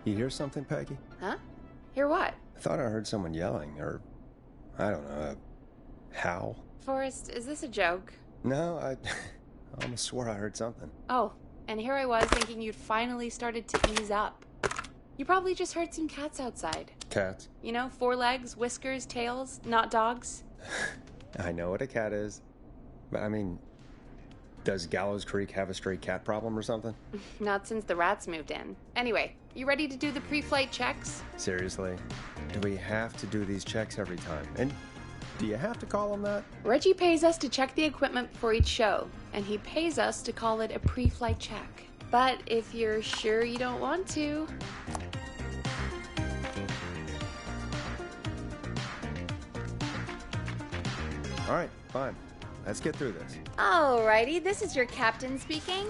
You hear something, Peggy? Huh? Hear what? I thought I heard someone yelling, or I don't know, a howl. Forrest, is this a joke? No, I almost swore I heard something. Oh, and here I was thinking you'd finally started to ease up. You probably just heard some cats outside. Cats? You know, 4 legs, whiskers, tails, not dogs. I know what a cat is. But I mean, does Gallows Creek have a stray cat problem or something? Not since the rats moved in. Anyway, you ready to do the pre-flight checks? Seriously? Do we have to do these checks every time? And do you have to call them that? Reggie pays us to check the equipment before each show, and he pays us to call it a pre-flight check. But if you're sure you don't want to... All right, fine. Let's get through this. Alrighty, this is your captain speaking.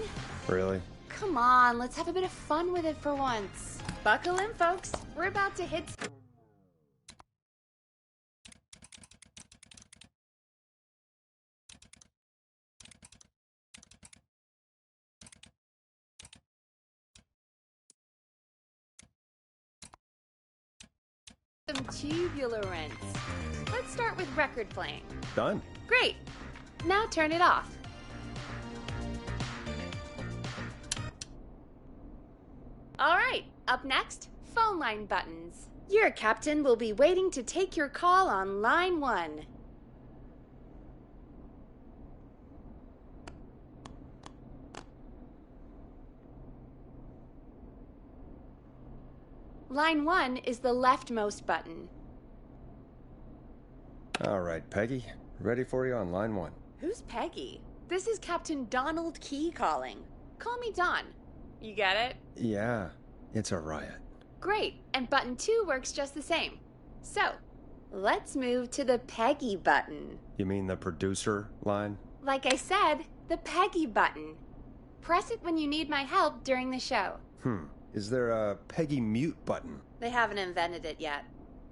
Really? Come on, let's have a bit of fun with it for once. Buckle in, folks. We're about to hit... some tubular rents. Let's start with record playing. Done. Great. Now turn it off. All right, up next, phone line buttons. Your captain will be waiting to take your call on line 1. Line 1 is the leftmost button. All right, Peggy. Ready for you on line 1. Who's Peggy? This is Captain Donald Key calling. Call me Don. You get it? Yeah, it's a riot. Great, and button 2 works just the same. So, let's move to the Peggy button. You mean the producer line? Like I said, the Peggy button. Press it when you need my help during the show. Is there a Peggy mute button? They haven't invented it yet.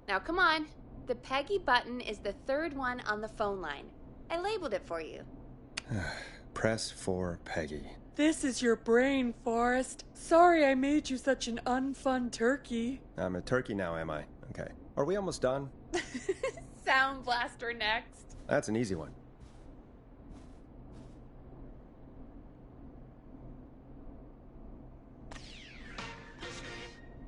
Now come on. The Peggy button is the 3rd one on the phone line. I labeled it for you. Press for Peggy. This is your brain, Forrest. Sorry I made you such an unfun turkey. I'm a turkey now, am I? Okay. Are we almost done? Sound Blaster next. That's an easy one.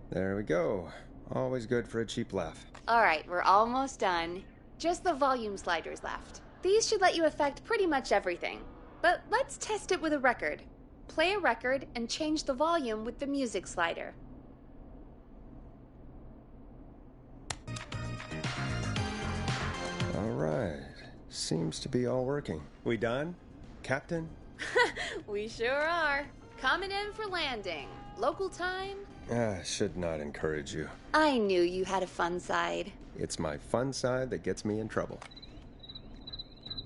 There we go. Always good for a cheap laugh. All right, we're almost done. Just the volume sliders left. These should let you affect pretty much everything. But let's test it with a record. Play a record and change the volume with the music slider. All right. Seems to be all working. We done, Captain? We sure are. Coming in for landing. Local time? Should not encourage you. I knew you had a fun side. It's my fun side that gets me in trouble.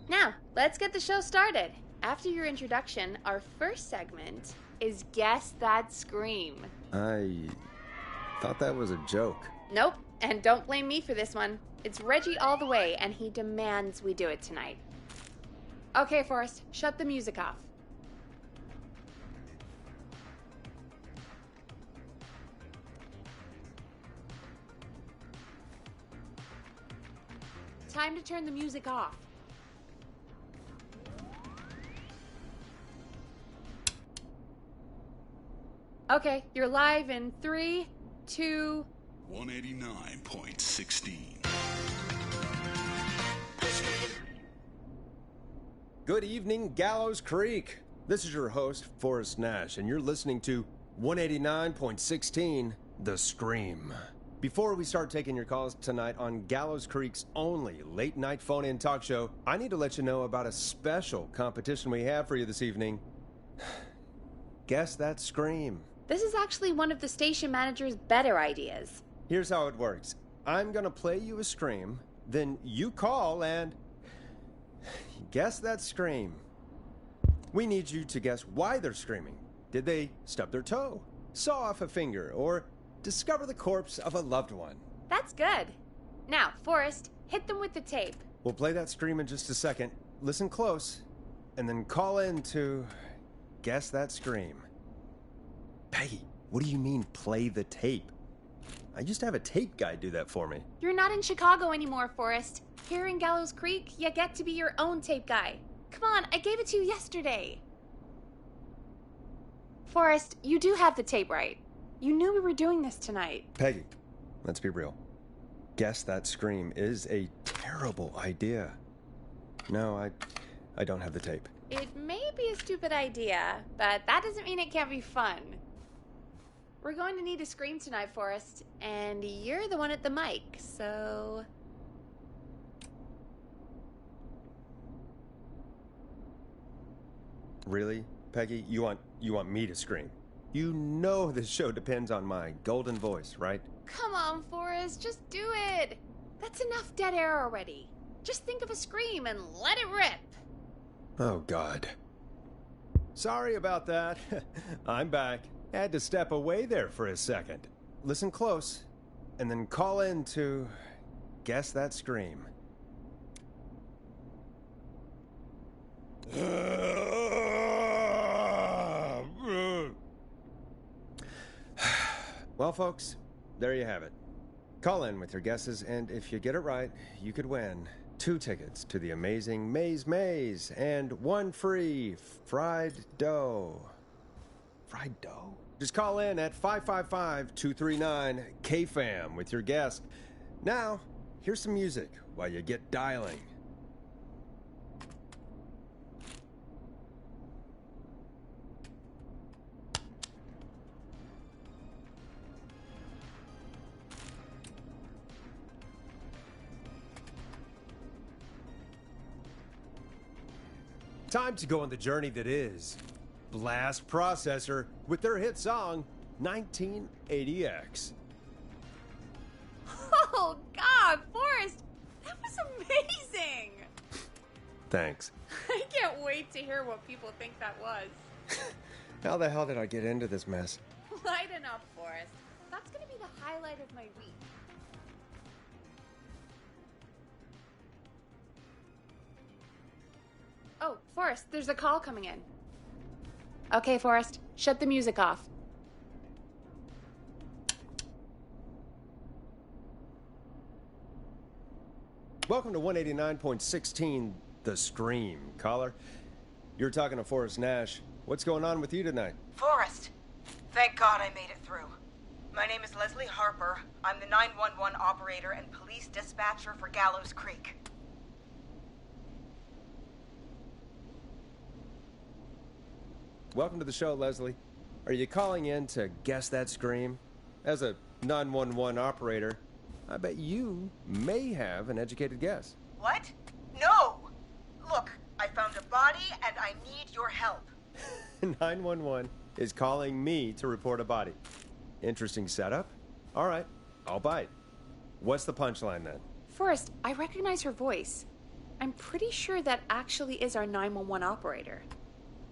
Now, let's get the show started. After your introduction, our first segment is Guess That Scream. I thought that was a joke. Nope, and don't blame me for this one. It's Reggie all the way, and he demands we do it tonight. Okay, Forrest, shut the music off. Time to turn the music off. Okay, you're live in 3, 2... 189.16. Good evening, Gallows Creek. This is your host, Forrest Nash, and you're listening to 189.16, The Scream. Before we start taking your calls tonight on Gallows Creek's only late-night phone-in talk show, I need to let you know about a special competition we have for you this evening. Guess That Scream. This is actually one of the station manager's better ideas. Here's how it works. I'm gonna play you a scream, then you call and guess that scream. We need you to guess why they're screaming. Did they stub their toe, saw off a finger, or discover the corpse of a loved one? That's good. Now, Forrest, hit them with the tape. We'll play that scream in just a second. Listen close, and then call in to guess that scream. Peggy, what do you mean play the tape? I used to have a tape guy do that for me. You're not in Chicago anymore, Forrest. Here in Gallows Creek, you get to be your own tape guy. Come on, I gave it to you yesterday. Forrest, you do have the tape right. You knew we were doing this tonight. Peggy, let's be real. Guess That Scream is a terrible idea. No, I don't have the tape. It may be a stupid idea, but that doesn't mean it can't be fun. We're going to need a scream tonight, Forrest, and you're the one at the mic, so... Really, Peggy? You want me to scream? You know this show depends on my golden voice, right? Come on, Forrest, just do it. That's enough dead air already. Just think of a scream and let it rip. Oh, God. Sorry about that. I'm back. Had to step away there for a second. Listen close, and then call in to Guess That Scream. Well, folks, there you have it. Call in with your guesses, and if you get it right, you could win 2 tickets to the amazing Maze and 1 free fried dough. Fried dough? Just call in at 555-239-KFAM with your guess. Now, here's some music while you get dialing. Time to go on the journey that is Blast Processor with their hit song 1980X. Oh, God, Forrest, that was amazing. Thanks. I can't wait to hear what people think that was. How the hell did I get into this mess? Lighten up, Forrest. That's going to be the highlight of my week. Oh, Forrest, there's a call coming in. Okay, Forrest, shut the music off. Welcome to 189.16 The Scream. Caller, you're talking to Forrest Nash. What's going on with you tonight? Forrest, thank God I made it through. My name is Leslie Harper. I'm the 911 operator and police dispatcher for Gallows Creek. Welcome to the show, Leslie. Are you calling in to Guess That Scream? As a 911 operator, I bet you may have an educated guess. What? No! Look, I found a body and I need your help. 911 is calling me to report a body. Interesting setup. All right, I'll bite. What's the punchline then? Forrest, I recognize her voice. I'm pretty sure that actually is our 911 operator.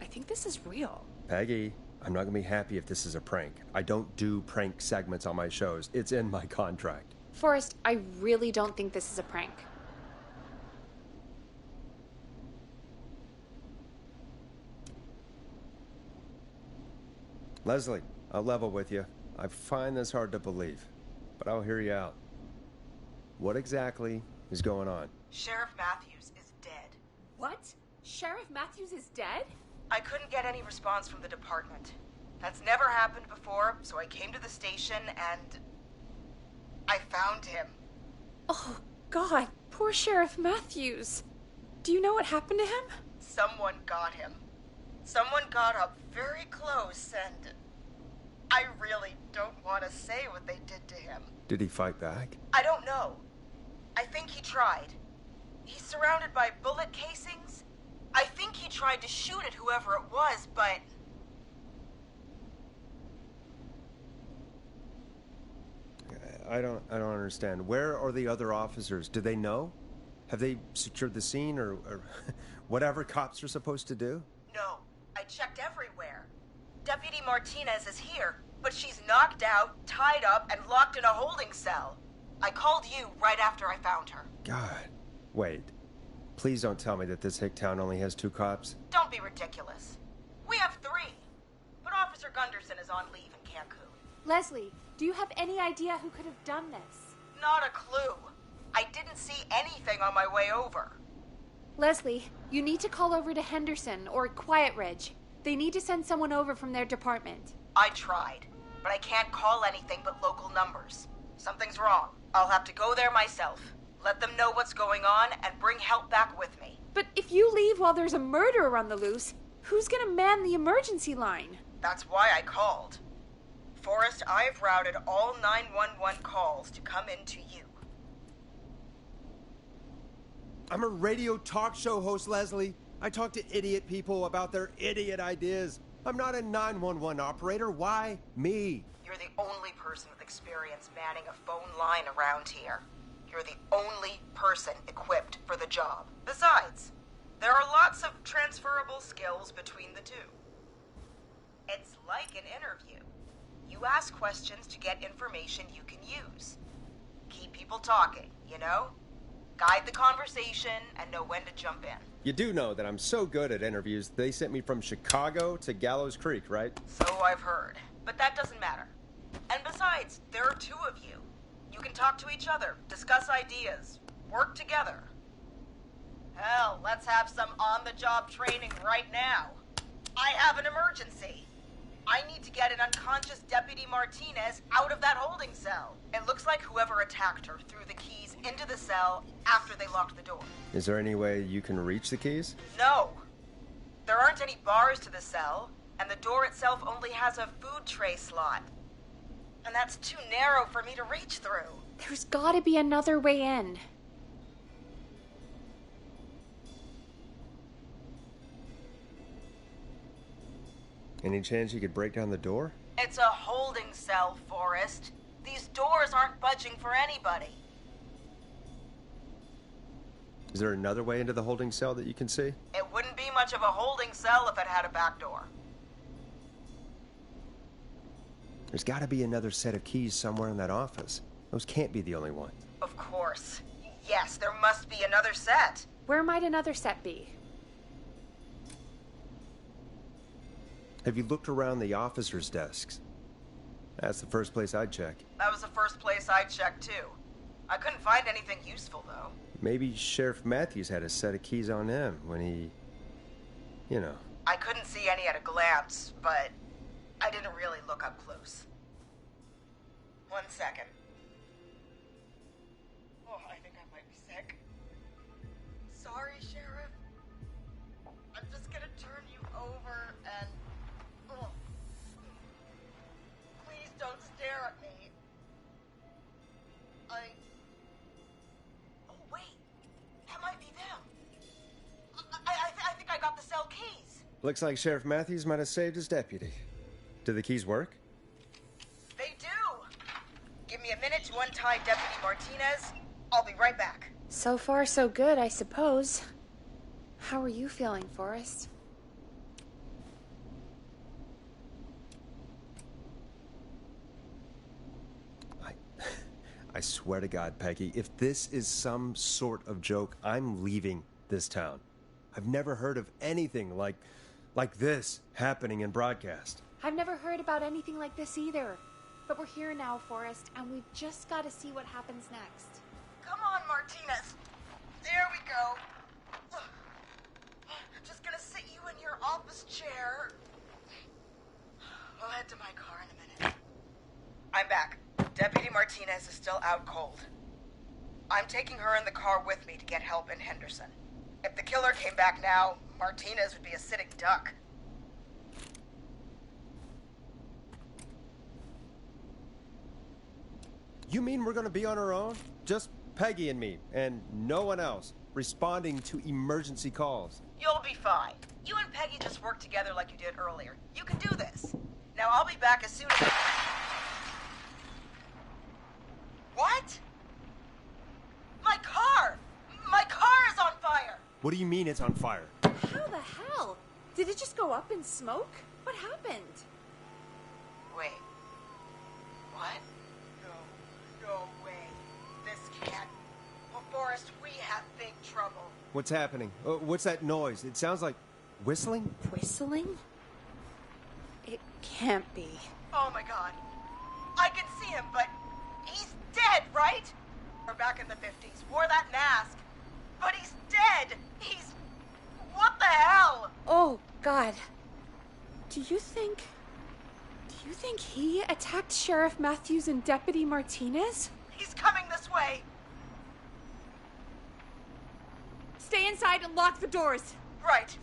I think this is real. Peggy, I'm not going to be happy if this is a prank. I don't do prank segments on my shows. It's in my contract. Forrest, I really don't think this is a prank. Leslie, I'll level with you. I find this hard to believe, but I'll hear you out. What exactly is going on? Sheriff Matthews is dead. What? Sheriff Matthews is dead? I couldn't get any response from the department. That's never happened before, so I came to the station and I found him. Oh, God, poor Sheriff Matthews. Do you know what happened to him? Someone got him. Someone got up very close and I really don't want to say what they did to him. Did he fight back? I don't know. I think he tried. He's surrounded by bullet casings. I think he tried to shoot at whoever it was, but... I don't understand. Where are the other officers? Do they know? Have they secured the scene or whatever cops are supposed to do? No, I checked everywhere. Deputy Martinez is here, but she's knocked out, tied up, and locked in a holding cell. I called you right after I found her. God. Wait. Please don't tell me that this hick town only has 2 cops. Don't be ridiculous. We have 3. But Officer Gunderson is on leave in Cancun. Leslie, Do you have any idea who could have done this? Not a clue. I didn't see anything on my way over. Leslie, you need to call over to Henderson or Quiet Ridge. They need to send someone over from their department. I tried, but I can't call anything but local numbers. Something's wrong. I'll have to go there myself. Let them know what's going on and bring help back with me. But if you leave while there's a murderer on the loose, who's gonna man the emergency line? That's why I called. Forrest, I've routed all 911 calls to come in to you. I'm a radio talk show host, Leslie. I talk to idiot people about their idiot ideas. I'm not a 911 operator. Why me? You're the only person with experience manning a phone line around here. You're the only person equipped for the job. Besides, there are lots of transferable skills between the two. It's like an interview. You ask questions to get information you can use. Keep people talking, you know? Guide the conversation and know when to jump in. You do know that I'm so good at interviews, they sent me from Chicago to Gallows Creek, right? So I've heard. But that doesn't matter. And besides, there are two of you. You can talk to each other, discuss ideas, work together. Hell, let's have some on-the-job training right now. I have an emergency. I need to get an unconscious Deputy Martinez out of that holding cell. It looks like whoever attacked her threw the keys into the cell after they locked the door. Is there any way you can reach the keys? No. There aren't any bars to the cell, and the door itself only has a food tray slot. And that's too narrow for me to reach through. There's gotta be another way in. Any chance you could break down the door? It's a holding cell, Forrest. These doors aren't budging for anybody. Is there another way into the holding cell that you can see? It wouldn't be much of a holding cell if it had a back door. There's got to be another set of keys somewhere in that office. Those can't be the only ones. Of course. Yes, there must be another set. Where might another set be? Have you looked around the officers' desks? That's the first place I'd check. That was the first place I checked, too. I couldn't find anything useful, though. Maybe Sheriff Matthews had a set of keys on him when he... you know. I couldn't see any at a glance, but I didn't really look up close. 1 second. Oh, I think I might be sick. Sorry, Sheriff. I'm just gonna turn you over and... oh. Please don't stare at me. Oh, wait. That might be them. I think I got the cell keys. Looks like Sheriff Matthews might have saved his deputy. Do the keys work? They do. Give me a minute to untie Deputy Martinez. I'll be right back. So far, so good, I suppose. How are you feeling, Forrest? I swear to God, Peggy, if this is some sort of joke, I'm leaving this town. I've never heard of anything like this happening in broadcast. I've never heard about anything like this either. But we're here now, Forrest, and we've just got to see what happens next. Come on, Martinez. There we go. Just gonna sit you in your office chair. We'll head to my car in a minute. I'm back. Deputy Martinez is still out cold. I'm taking her in the car with me to get help in Henderson. If the killer came back now, Martinez would be a sitting duck. You mean we're gonna be on our own? Just Peggy and me, and no one else, responding to emergency calls. You'll be fine. You and Peggy just worked together like you did earlier. You can do this. Now I'll be back as soon as... What? My car! My car is on fire! What do you mean it's on fire? How the hell? Did it just go up in smoke? What happened? Wait. What? No way. This can't. Well, Forrest, we have big trouble. What's happening? What's that noise? It sounds like whistling? Whistling? It can't be. Oh my God. I can see him. right? We're back in the 50s. Wore that mask. But he's dead. He's... What the hell? Oh, God. Do you think he attacked Sheriff Matthews and Deputy Martinez? He's coming this way. Stay inside and lock the doors. Right.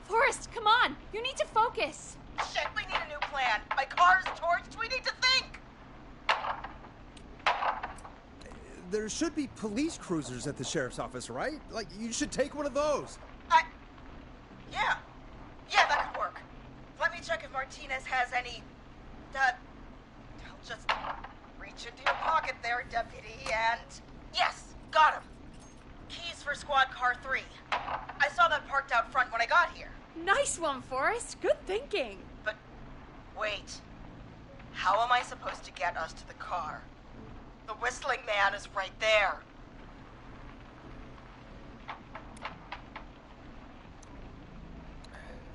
Forrest, come on. You need to focus. Shit, we need a new plan. My car's torched. We need to think. There should be police cruisers at the sheriff's office, right? Like, you should take one of those. Yeah. Yeah, that could work. Let me check if Martinez has any... I'll just reach into your pocket there, Deputy, and... Yes, got him. Keys for Squad Car 3. I saw that parked out front when I got here. Nice one, Forrest. Good thinking. But, wait. How am I supposed to get us to the car? The Whistling Man is right there.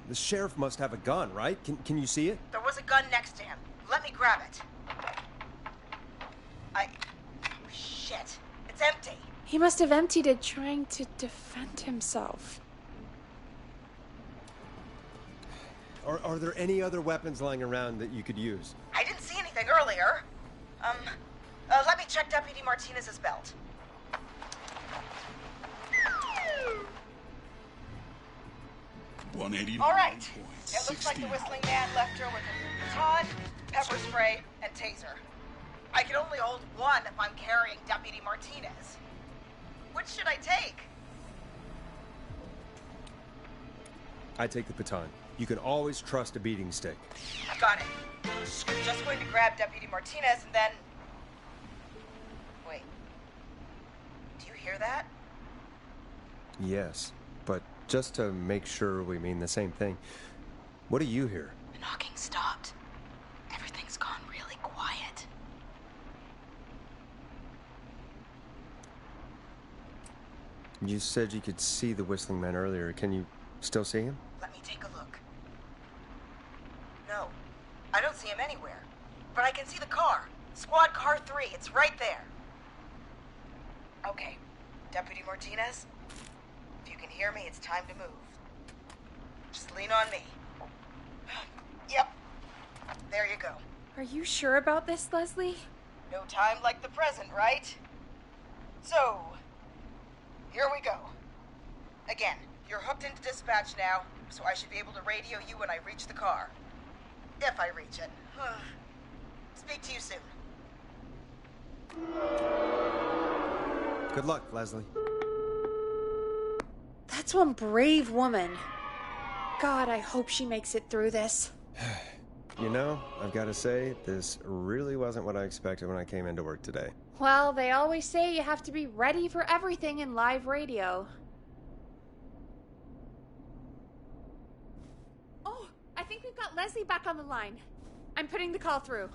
The sheriff must have a gun, right? Can you see it? There was a gun next to him. Let me grab it. Shit. It's empty. He must have emptied it trying to defend himself. Are there any other weapons lying around that you could use? I didn't see anything earlier. Let me check Deputy Martinez's belt. All right. It looks like the Whistling Man left her with a baton, pepper spray, and taser. I can only hold one if I'm carrying Deputy Martinez. Which should I take? I take the baton. You can always trust a beating stick. Got it. I'm just going to grab Deputy Martinez and then... Wait. Do you hear that? Yes, but just to make sure we mean the same thing, what do you hear? The knocking stopped. Everything's gone really quiet. You said you could see the Whistling Man earlier. Can you still see him? Let me take a look. No, I don't see him anywhere. But I can see the car. Squad Car 3, it's right there. Okay, Deputy Martinez, if you can hear me, it's time to move. Just lean on me. Yep, there you go. Are you sure about this, Leslie? No time like the present, right? So, here we go. Again, you're hooked into dispatch now, so I should be able to radio you when I reach the car. If I reach it. Speak to you soon. Good luck, Leslie. That's one brave woman. God, I hope she makes it through this. You know, I've got to say, this really wasn't what I expected when I came into work today. Well, they always say you have to be ready for everything in live radio. Oh, I think we've got Leslie back on the line. I'm putting the call through.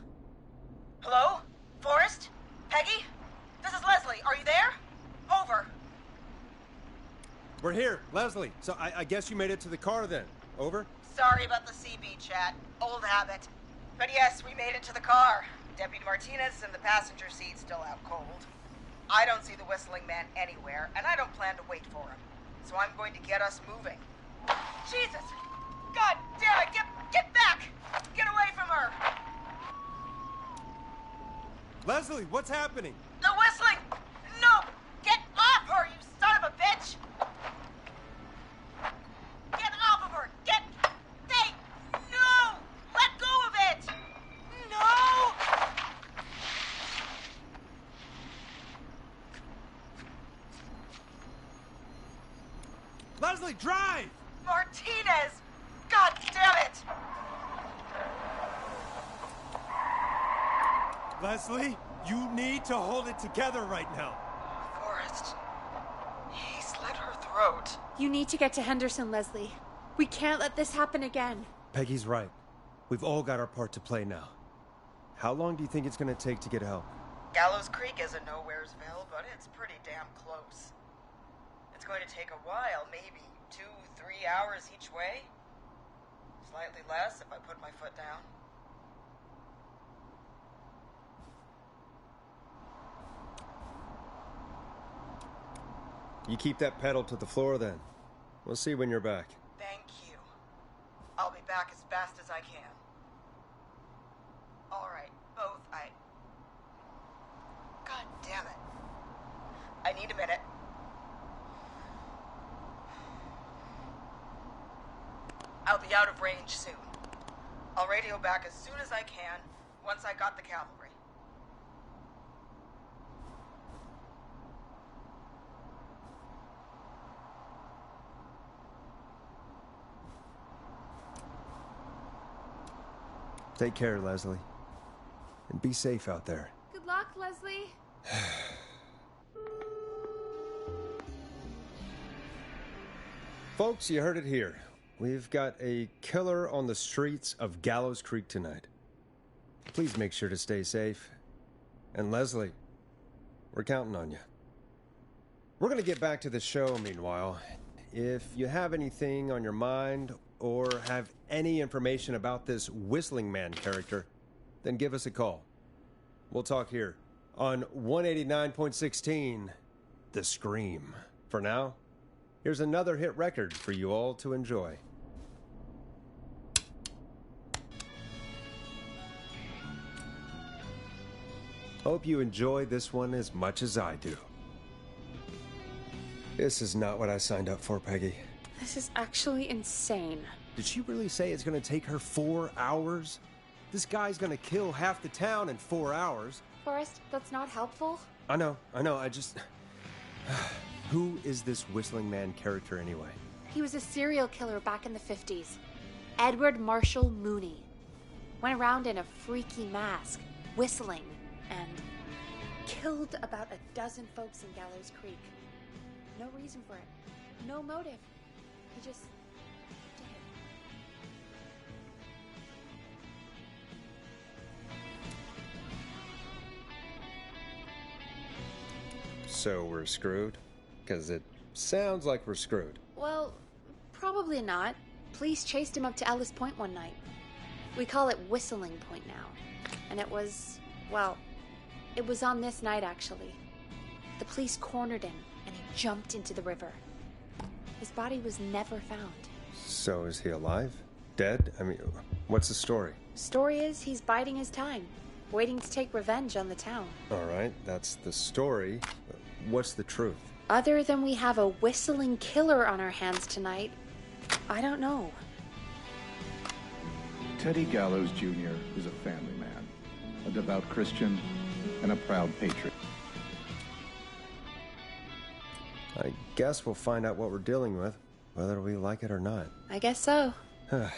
Hello? Forrest? Peggy? This is Leslie. Are you there? Over. We're here, Leslie. So I guess you made it to the car then. Over? Sorry about the CB chat. Old habit. But yes, we made it to the car. Deputy Martinez is in the passenger seat, still out cold. I don't see the Whistling Man anywhere, and I don't plan to wait for him. So I'm going to get us moving. Jesus! God damn it! Get back! Get away from her! Leslie, what's happening? The Whistling! No! Get off her, you son of a bitch! Get off of her! Get... Hey! No! Let go of it! No! Leslie, drive! Martinez! God damn it! Leslie, you need to hold it together right now. Forrest. He slit her throat. You need to get to Henderson, Leslie. We can't let this happen again. Peggy's right. We've all got our part to play now. How long do you think it's going to take to get help? Gallows Creek isn't Nowheresville, but it's pretty damn close. It's going to take a while, maybe 2-3 hours each way. Slightly less if I put my foot down. You keep that pedal to the floor then. We'll see when you're back. Thank you. I'll be back as fast as I can. All right, both. God damn it. I need a minute. I'll be out of range soon. I'll radio back as soon as I can, once I got the cavalry. Take care, Leslie. And be safe out there. Good luck, Leslie. Folks, you heard it here. We've got a killer on the streets of Gallows Creek tonight. Please make sure to stay safe. And Leslie, we're counting on you. We're going to get back to the show meanwhile. If you have anything on your mind or have any information about this Whistling Man character, then give us a call. We'll talk here on 189.16, The Scream. For now, here's another hit record for you all to enjoy. Hope you enjoy this one as much as I do. This is not what I signed up for, Peggy. This is actually insane. Did she really say it's going to take her 4 hours? This guy's going to kill half the town in 4 hours. Forrest, that's not helpful. I know, I just... Who is this Whistling Man character anyway? He was a serial killer back in the 50s. Edward Marshall Mooney. Went around in a freaky mask, whistling, and killed about a dozen folks in Gallows Creek. No reason for it. No motive. He just did it. So we're screwed? Because it sounds like we're screwed. Well, probably not. Police chased him up to Ellis Point one night. We call it Whistling Point now. And it was, well, it was on this night actually. The police cornered him and he jumped into the river. His body was never found. So is he alive? Dead? I mean, what's the story? Story is he's biding his time, waiting to take revenge on the town. All right, that's the story. What's the truth? Other than we have a whistling killer on our hands tonight, I don't know. Teddy Gallows Jr. is a family man, a devout Christian, and a proud patriot. I guess we'll find out what we're dealing with, whether we like it or not. I guess so. At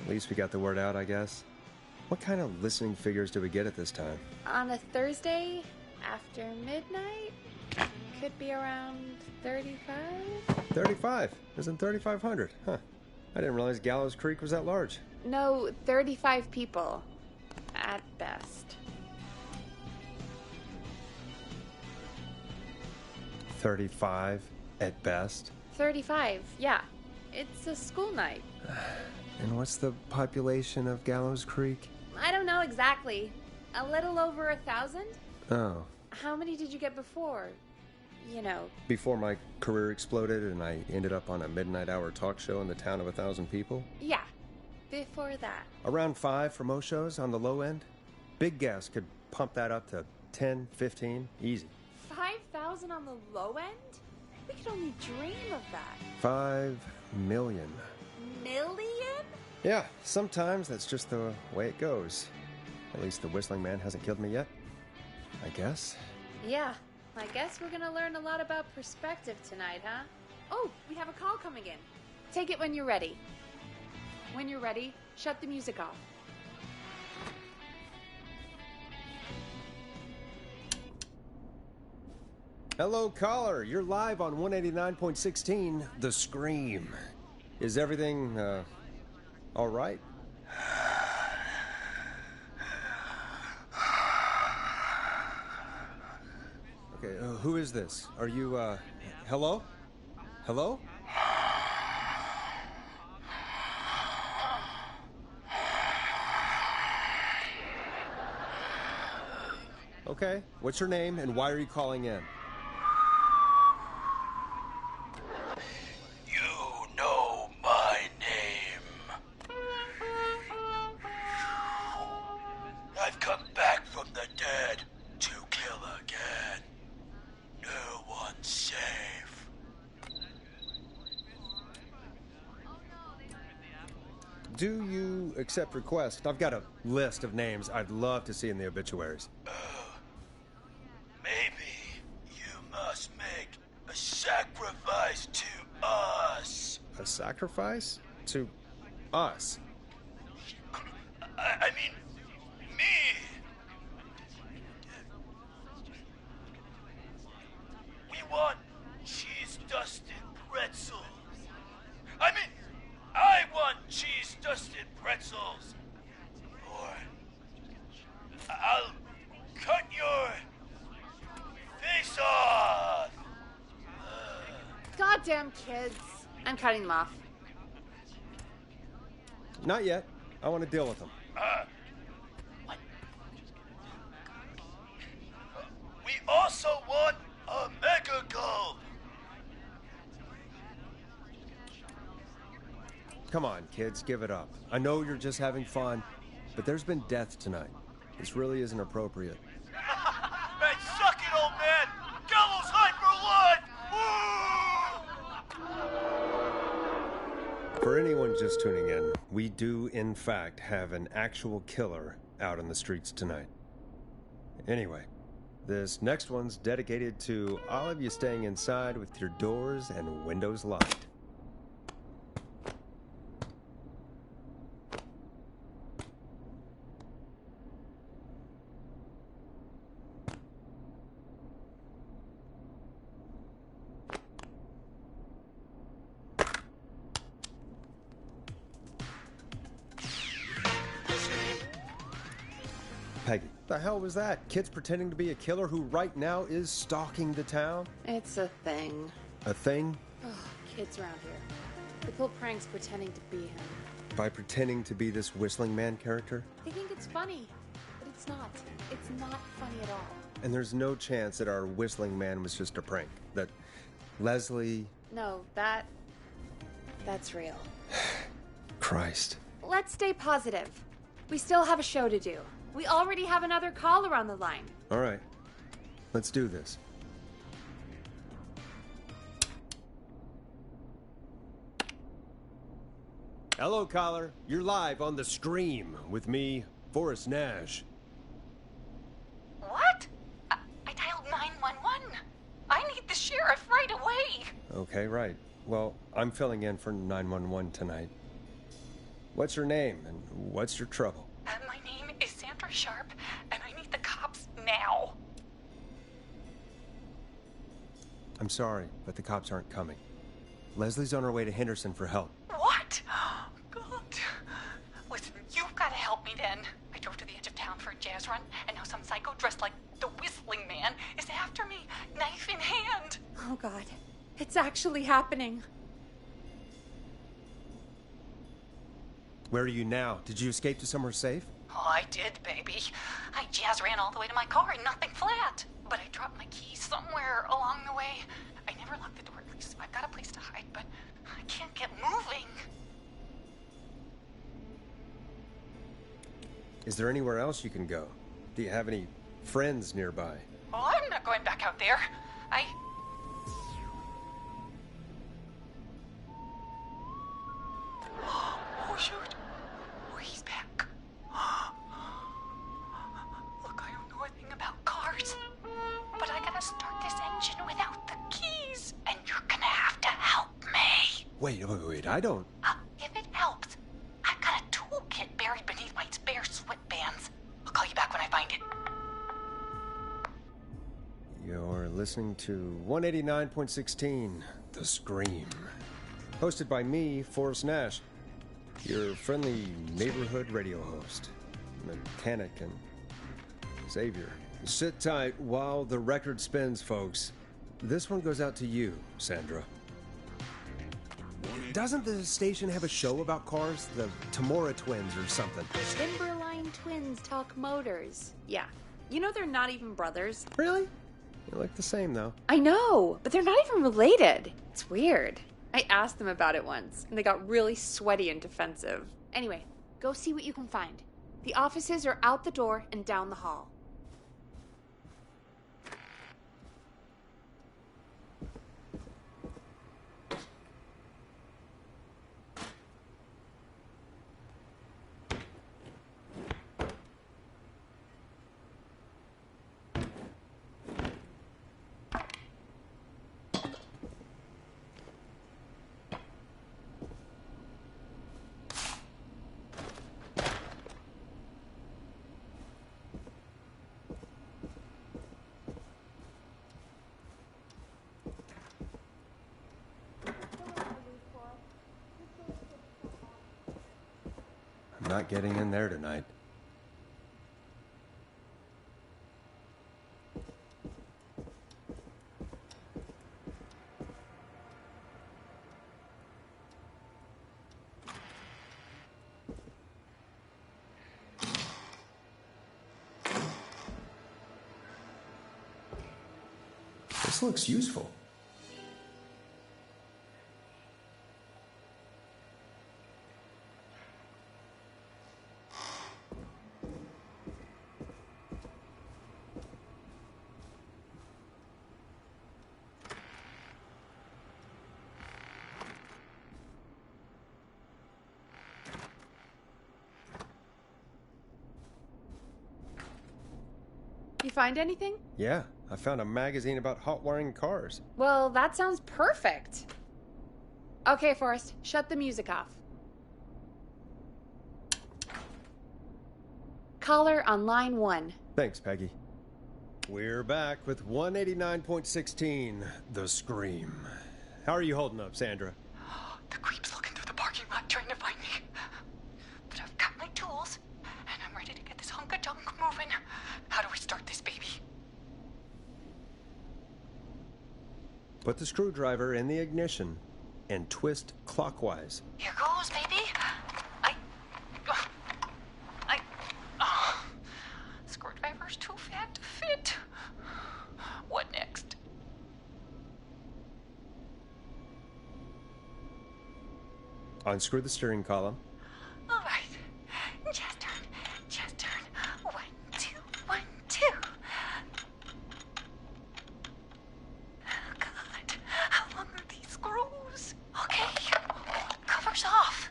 least we got the word out, I guess. What kind of listening figures do we get at this time? On a Thursday after midnight? Could be around 35? 35? Isn't 3,500? Huh. I didn't realize Gallows Creek was that large. No, 35 people. At best. 35 at best? 35, yeah. It's a school night. And what's the population of Gallows Creek? I don't know exactly. A little over 1,000? Oh. How many did you get before? You know. Before my career exploded and I ended up on a midnight hour talk show in the town of 1,000 people? Yeah. Before that. Around 5 for most shows on the low end. Big gas could pump that up to 10, 15, easy. 5,000 on the low end? We could only dream of that. 5 million. Million? Yeah, sometimes that's just the way it goes. At least the Whistling Man hasn't killed me yet. I guess. Yeah, I guess we're gonna learn a lot about perspective tonight, huh? Oh, we have a call coming in. Take it when you're ready. When you're ready, shut the music off. Hello, caller. You're live on 189.16, The Scream. Is everything, all right? Okay, who is this? Are you, hello? Hello? Okay, what's your name and why are you calling in? come back from the dead to kill again. No one's safe. Do you accept requests? I've got a list of names I'd love to see in the obituaries. Maybe you must make a sacrifice to us. A sacrifice? To us? I mean, me. We want cheese-dusted pretzels. I mean, I want cheese-dusted pretzels. Or I'll cut your face off. Goddamn kids. I'm cutting them off. Not yet. I want to deal with them. What? We also want a mega gulp. Come on, kids, give it up. I know you're just having fun, but there's been death tonight. This really isn't appropriate. Man, suck it, old man. Gallows high for what? For anyone just tuning in, we do, in fact, have an actual killer out on the streets tonight. Anyway, this next one's dedicated to all of you staying inside with your doors and windows locked. Peggy, the hell was that? Kids pretending to be a killer who right now is stalking the town? It's a thing. A thing? Ugh, kids around here. They pull pranks pretending to be him. By pretending to be this Whistling Man character? They think it's funny, but it's not. It's not funny at all. And there's no chance that our Whistling Man was just a prank. That Leslie... No, that's real. Christ. Let's stay positive. We still have a show to do. We already have another caller on the line. All right. Let's do this. Hello, caller. You're live on The Scream with me, Forrest Nash. What? I dialed 911. I need the sheriff right away. Okay, right. Well, I'm filling in for 911 tonight. What's your name and what's your trouble? My name is Sandra Sharp, and I need the cops now. I'm sorry, but the cops aren't coming. Leslie's on her way to Henderson for help. What? God. Listen, you've got to help me then. I drove to the edge of town for a jazz run, and now some psycho dressed like the Whistling Man is after me, knife in hand. Oh, God. It's actually happening. Where are you now? Did you escape to somewhere safe? Oh, I did, baby. I jazz ran all the way to my car and nothing flat. But I dropped my keys somewhere along the way. I never locked the door, at least I've got a place to hide, but I can't get moving. Is there anywhere else you can go? Do you have any friends nearby? Oh, I'm not going back out there. Oh, shoot. Oh, he's back. Look, I don't know a thing about cars, but I gotta start this engine without the keys, and you're gonna have to help me. Wait, I don't... If it helps, I've got a toolkit buried beneath my spare sweatbands. I'll call you back when I find it. You're listening to 189.16, The Scream. Hosted by me, Forrest Nash, your friendly neighborhood radio host, mechanic, and savior. Sit tight while the record spins, folks. This one goes out to you, Sandra. Doesn't the station have a show about cars? The Tamora twins or something? Timberline twins talk motors. Yeah. You know they're not even brothers. Really? They look the same, though. I know, but they're not even related. It's weird. I asked them about it once, and they got really sweaty and defensive. Anyway, go see what you can find. The offices are out the door and down the hall. I'm not getting in there tonight. This looks useful. You find anything? Yeah, I found a magazine about hot wiring cars. Well, that sounds perfect. Okay, Forrest, shut the music off. Caller on line 1. Thanks, Peggy. We're back with 189.16, The Scream. How are you holding up, Sandra? The creep's looking through the parking lot trying to find me. But I've got my tools, and I'm ready to get this hunk of junk moving. How do we start this baby? Put the screwdriver in the ignition and twist clockwise. Here goes, baby. Screwdriver's too fat to fit. What next? Unscrew the steering column. All right. Just turn. 1, 2, 1, 2. Oh, God. How long are these screws? Okay. Cover's off.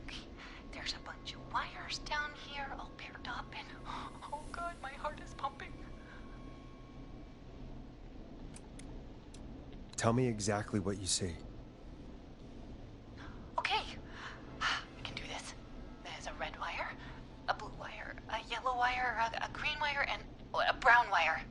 Okay. There's a bunch of wires down here all paired up, and oh, God, my heart is pumping. Tell me exactly what you see. Okay, we can do this. There's a red wire, a blue wire, a yellow wire, a green wire, and a brown wire.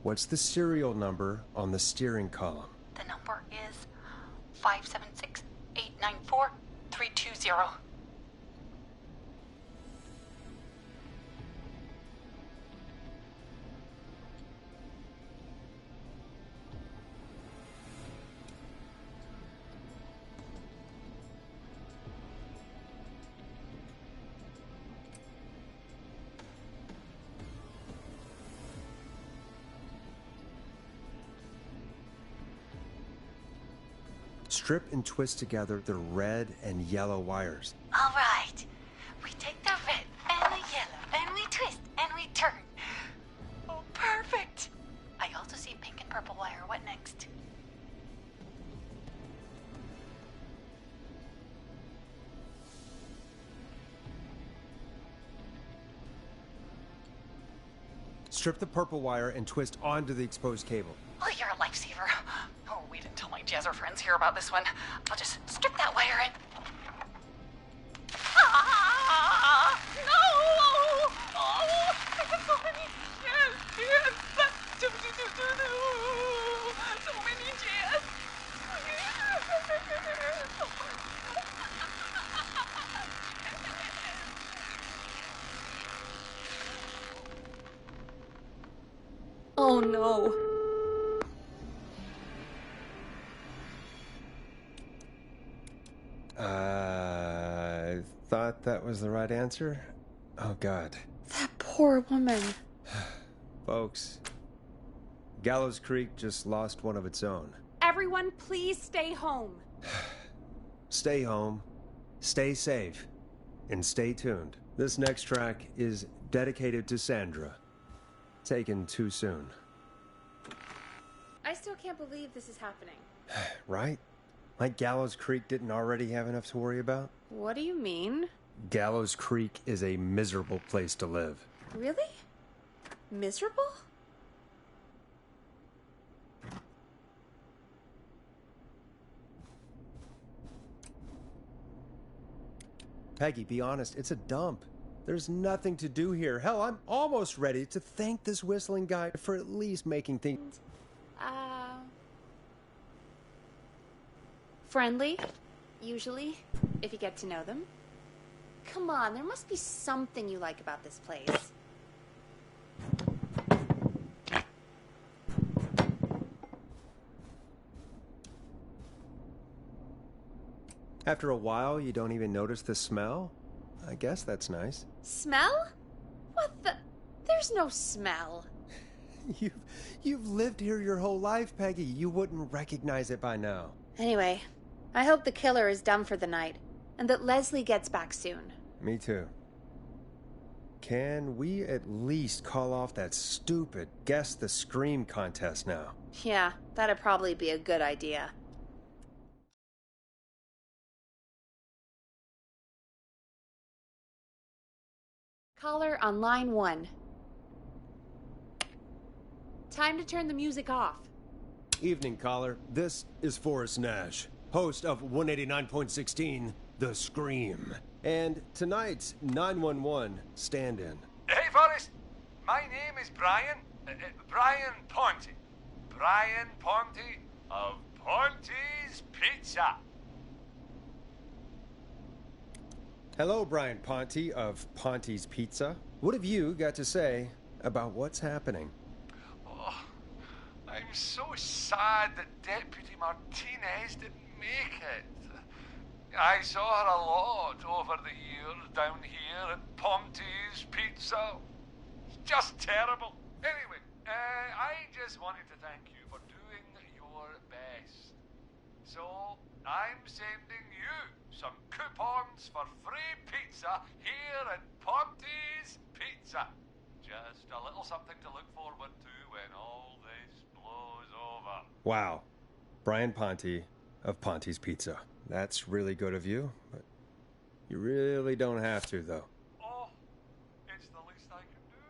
What's the serial number on the steering column? The number is 576-894-320. Strip and twist together the red and yellow wires. All right. We take the red and the yellow, and we twist, and we turn. Oh, perfect. I also see pink and purple wire. What next? Strip the purple wire and twist onto the exposed cable. Oh, you're a lifesaver. Oh, wait until my jazzer friends hear about this one. I'll just strip that wire in. Ah! No! Oh! I have so many. Yes! So many jazz. Oh no. that was the right answer? Oh, God. That poor woman. Folks, Gallows Creek just lost one of its own. Everyone, please stay home. Stay home, stay safe, and stay tuned. This next track is dedicated to Sandra. Taken too soon. I still can't believe this is happening. Right? Like Gallows Creek didn't already have enough to worry about? What do you mean? Gallows Creek is a miserable place to live. Really? Miserable? Peggy, be honest, it's a dump. There's nothing to do here. Hell, I'm almost ready to thank this whistling guy for at least making things... Friendly, usually, if you get to know them. Come on, there must be something you like about this place. After a while, you don't even notice the smell? I guess that's nice. Smell? What the... There's no smell. You've lived here your whole life, Peggy. You wouldn't recognize it by now. Anyway, I hope the killer is done for the night, and that Leslie gets back soon. Me too. Can we at least call off that stupid Guess the Scream contest now? Yeah, that'd probably be a good idea. Caller on line 1. Time to turn the music off. Evening, caller. This is Forrest Nash, host of 189.16, The Scream. And tonight's 911 stand-in. Hey, Forrest. My name is Brian. Brian Ponte. Brian Ponte of Ponte's Pizza. Hello, Brian Ponte of Ponte's Pizza. What have you got to say about what's happening? Oh, I'm so sad that Deputy Martinez didn't make it. I saw her a lot over the years down here at Ponte's Pizza. It's just terrible. Anyway, I just wanted to thank you for doing your best. So, I'm sending you some coupons for free pizza here at Ponte's Pizza. Just a little something to look forward to when all this blows over. Wow. Brian Ponte of Ponte's Pizza. That's really good of you, but you really don't have to, though. Oh, it's the least I can do.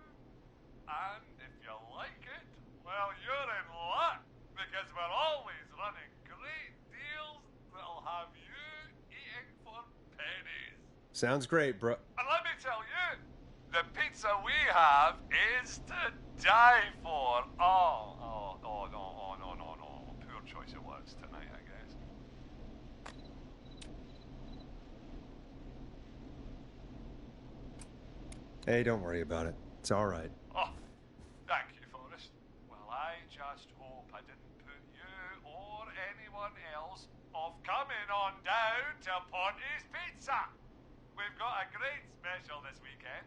And if you like it, well, you're in luck, because we're always running great deals that'll have you eating for pennies. Sounds great, bro. And let me tell you, the pizza we have is to die for. No. Poor choice of words tonight, I guess. Hey, don't worry about it. It's all right. Oh, thank you, Forrest. Well, I just hope I didn't put you or anyone else off coming on down to Ponte's Pizza. We've got a great special this weekend.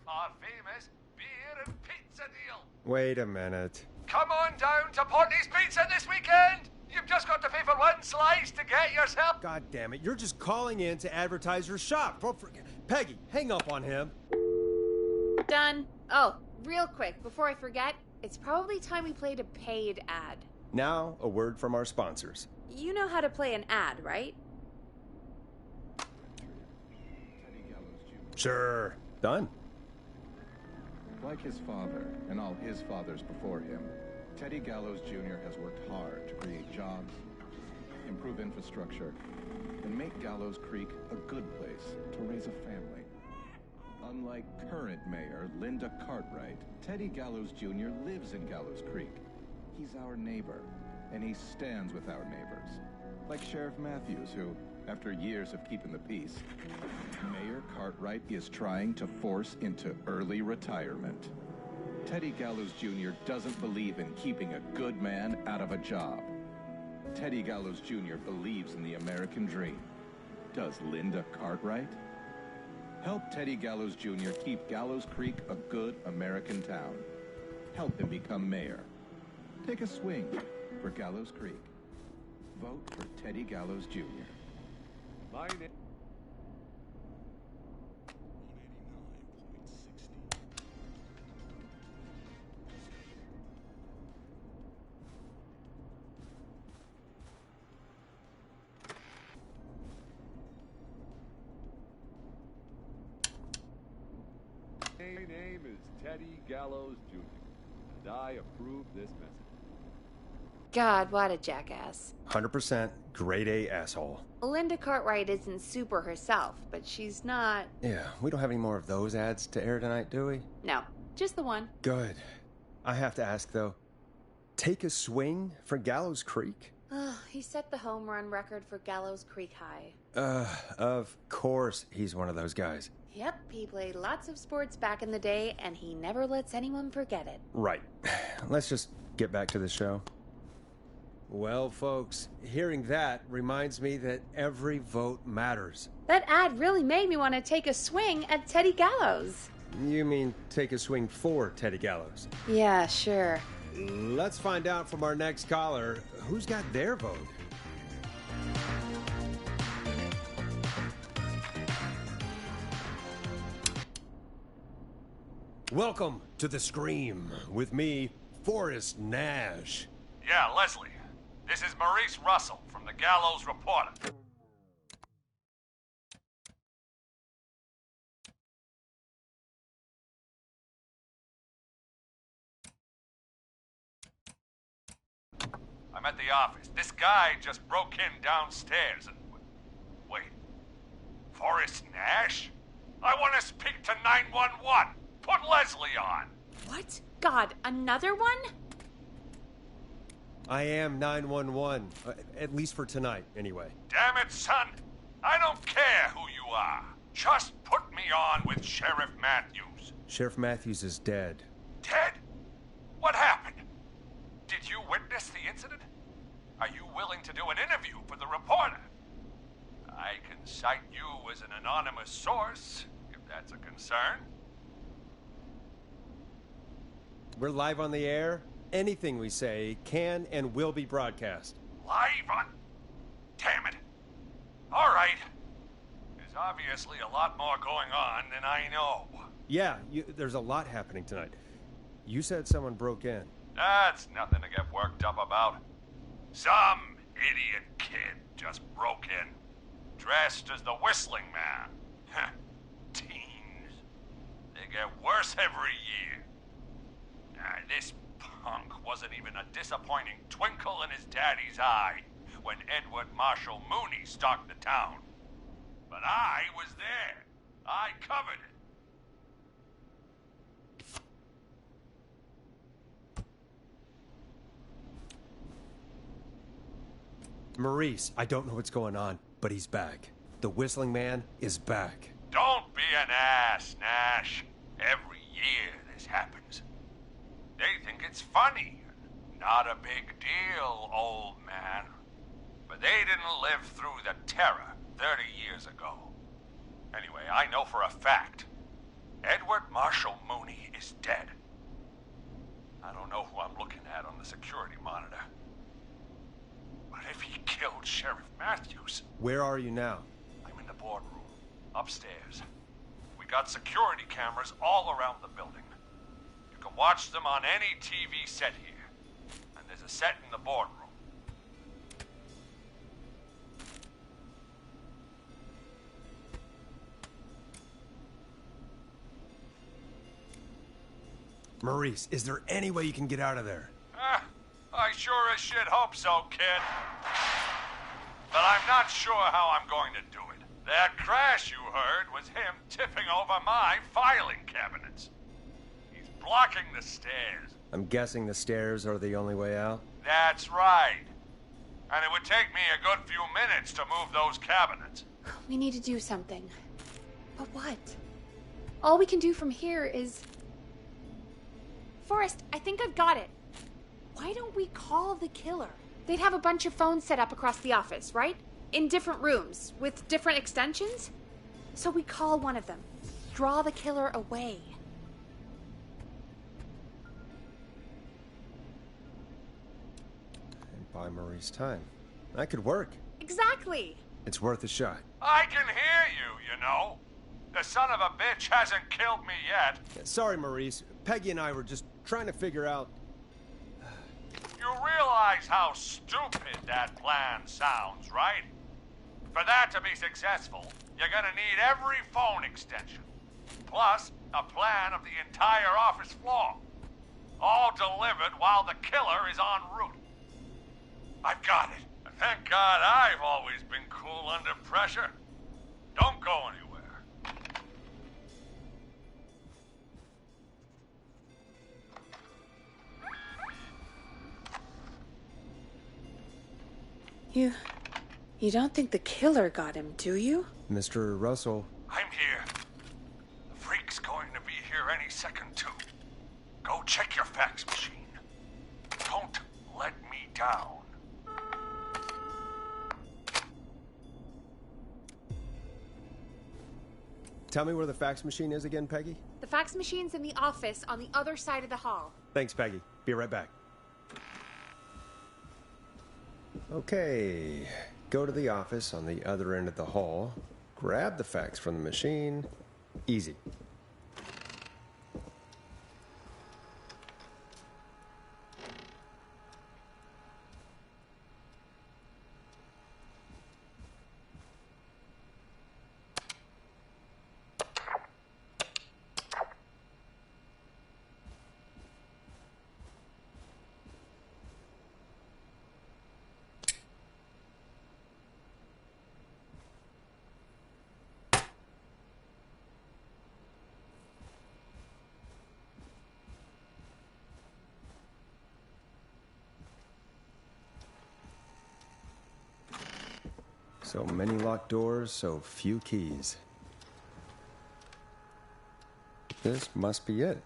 Our famous beer and pizza deal. Wait a minute. Come on down to Ponte's Pizza this weekend. You've just got to pay for one slice to get yourself... God damn it, you're just calling in to advertise your shop. Peggy, hang up on him. Done. Oh, real quick, before I forget, it's probably time we played a paid ad. Now, a word from our sponsors. You know how to play an ad, right? Sure. Done. Like his father and all his fathers before him, Teddy Gallows Jr. has worked hard to create jobs, improve infrastructure, and make Gallows Creek a good place to raise a family. Unlike current mayor Linda Cartwright, Teddy Gallows Jr. lives in Gallows Creek. He's our neighbor, and he stands with our neighbors. Like Sheriff Matthews, who, after years of keeping the peace, Mayor Cartwright is trying to force into early retirement. Teddy Gallows Jr. doesn't believe in keeping a good man out of a job. Teddy Gallows Jr. believes in the American dream. Does Linda Cartwright? Help Teddy Gallows Jr. keep Gallows Creek a good American town. Help him become mayor. Take a swing for Gallows Creek. Vote for Teddy Gallows Jr. My name. My name is Teddy Gallows Jr., and I approve this message. God, what a jackass. 100% grade A asshole. Linda Cartwright isn't super herself, but she's not... Yeah, we don't have any more of those ads to air tonight, do we? No, just the one. Good. I have to ask, though. Take a swing for Gallows Creek? He set the home run record for Gallows Creek High. Of course he's one of those guys. Yep, he played lots of sports back in the day, and he never lets anyone forget it. Right. Let's just get back to the show. Well, folks, hearing that reminds me that every vote matters. That ad really made me want to take a swing at Teddy Gallows. You mean take a swing for Teddy Gallows? Yeah, sure. Let's find out from our next caller who's got their vote. Welcome to The Scream with me, Forrest Nash. Yeah, Leslie. This is Maurice Russell from the Gallows Reporter. I'm at the office. This guy just broke in downstairs and... Wait. Forrest Nash? I want to speak to 911. Put Leslie on. What? God, another one? I am 911, at least for tonight, anyway. Damn it, son. I don't care who you are. Just put me on with Sheriff Matthews. Sheriff Matthews is dead. Dead? What happened? Did you witness the incident? Are you willing to do an interview for the reporter? I can cite you as an anonymous source, if that's a concern. We're live on the air. Anything we say can and will be broadcast. Live on... Damn it. All right. There's obviously a lot more going on than I know. Yeah, there's a lot happening tonight. You said someone broke in. That's nothing to get worked up about. Some idiot kid just broke in, dressed as the Whistling Man. Teens. They get worse every year. This punk wasn't even a disappointing twinkle in his daddy's eye when Edward Marshall Mooney stalked the town. But I was there. I covered it. Maurice, I don't know what's going on, but he's back. The Whistling Man is back. Don't be an ass, Nash. Every year this happens. They think it's funny. Not a big deal, old man. But they didn't live through the terror 30 years ago. Anyway, I know for a fact, Edward Marshall Mooney is dead. I don't know who I'm looking at on the security monitor. But if he killed Sheriff Matthews... Where are you now? I'm in the boardroom, upstairs. We got security cameras all around the building. You can watch them on any TV set here. And there's a set in the boardroom. Maurice, is there any way you can get out of there? I sure as shit hope so, kid. But I'm not sure how I'm going to do it. That crash you heard was him tipping over my filing cabinets. He's blocking the stairs. I'm guessing the stairs are the only way out? That's right. And it would take me a good few minutes to move those cabinets. We need to do something. But what? All we can do from here is... Forrest, I think I've got it. Why don't we call the killer? They'd have a bunch of phones set up across the office, right? In different rooms, with different extensions? So we call one of them. draw the killer away. And buy Maurice time. That could work. Exactly! It's worth a shot. I can hear you, you know. The son of a bitch hasn't killed me yet. Sorry, Maurice. Peggy and I were just trying to figure out... You realize how stupid that plan sounds, right? For that to be successful, you're gonna need every phone extension. Plus, a plan of the entire office floor. All delivered while the killer is en route. I've got it. And thank God I've always been cool under pressure. Don't go anywhere. You don't think the killer got him, do you? Mr. Russell. I'm here. The freak's going to be here any second, too. Go check your fax machine. Don't let me down. Tell me where the fax machine is again, Peggy? The fax machine's in the office on the other side of the hall. Thanks, Peggy. Be right back. Okay. Go to the office on the other end of the hall. Grab the fax from the machine. Easy. So many locked doors, so few keys. This must be it.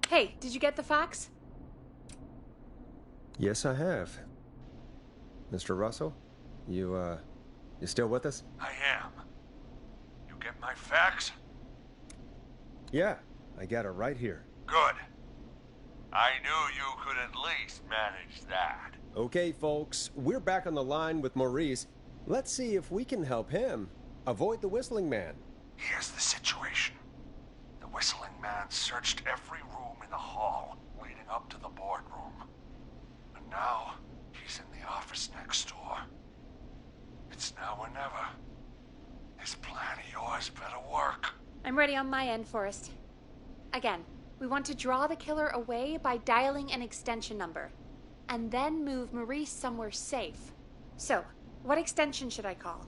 Hey, did you get the fax? Yes, I have. Mr. Russell, you still with us? I am. You get my fax? Yeah, I got it right here. Good. I knew you could at least manage that. Okay, folks, we're back on the line with Maurice. Let's see if we can help him avoid the Whistling Man. Here's the situation. The Whistling Man searched every room in the hall leading up to the boardroom. And now, he's in the office next door. It's now or never. This plan of yours better work. I'm ready on my end, Forrest. Again, we want to draw the killer away by dialing an extension number, and then move Maurice somewhere safe. So, what extension should I call?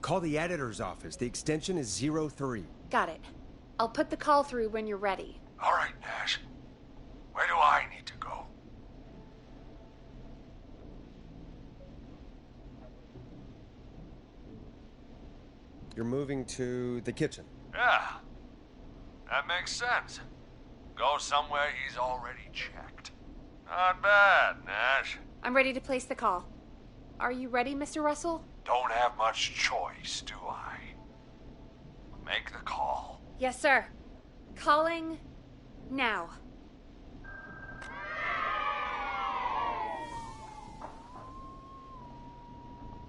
Call the editor's office. The extension is 03. Got it. I'll put the call through when you're ready. All right, Nash. Where do I need to go? You're moving to the kitchen. Yeah. That makes sense. Go somewhere he's already checked. Not bad, Nash. I'm ready to place the call. Are you ready, Mr. Russell? Don't have much choice, do I? Make the call. Yes, sir. Calling now.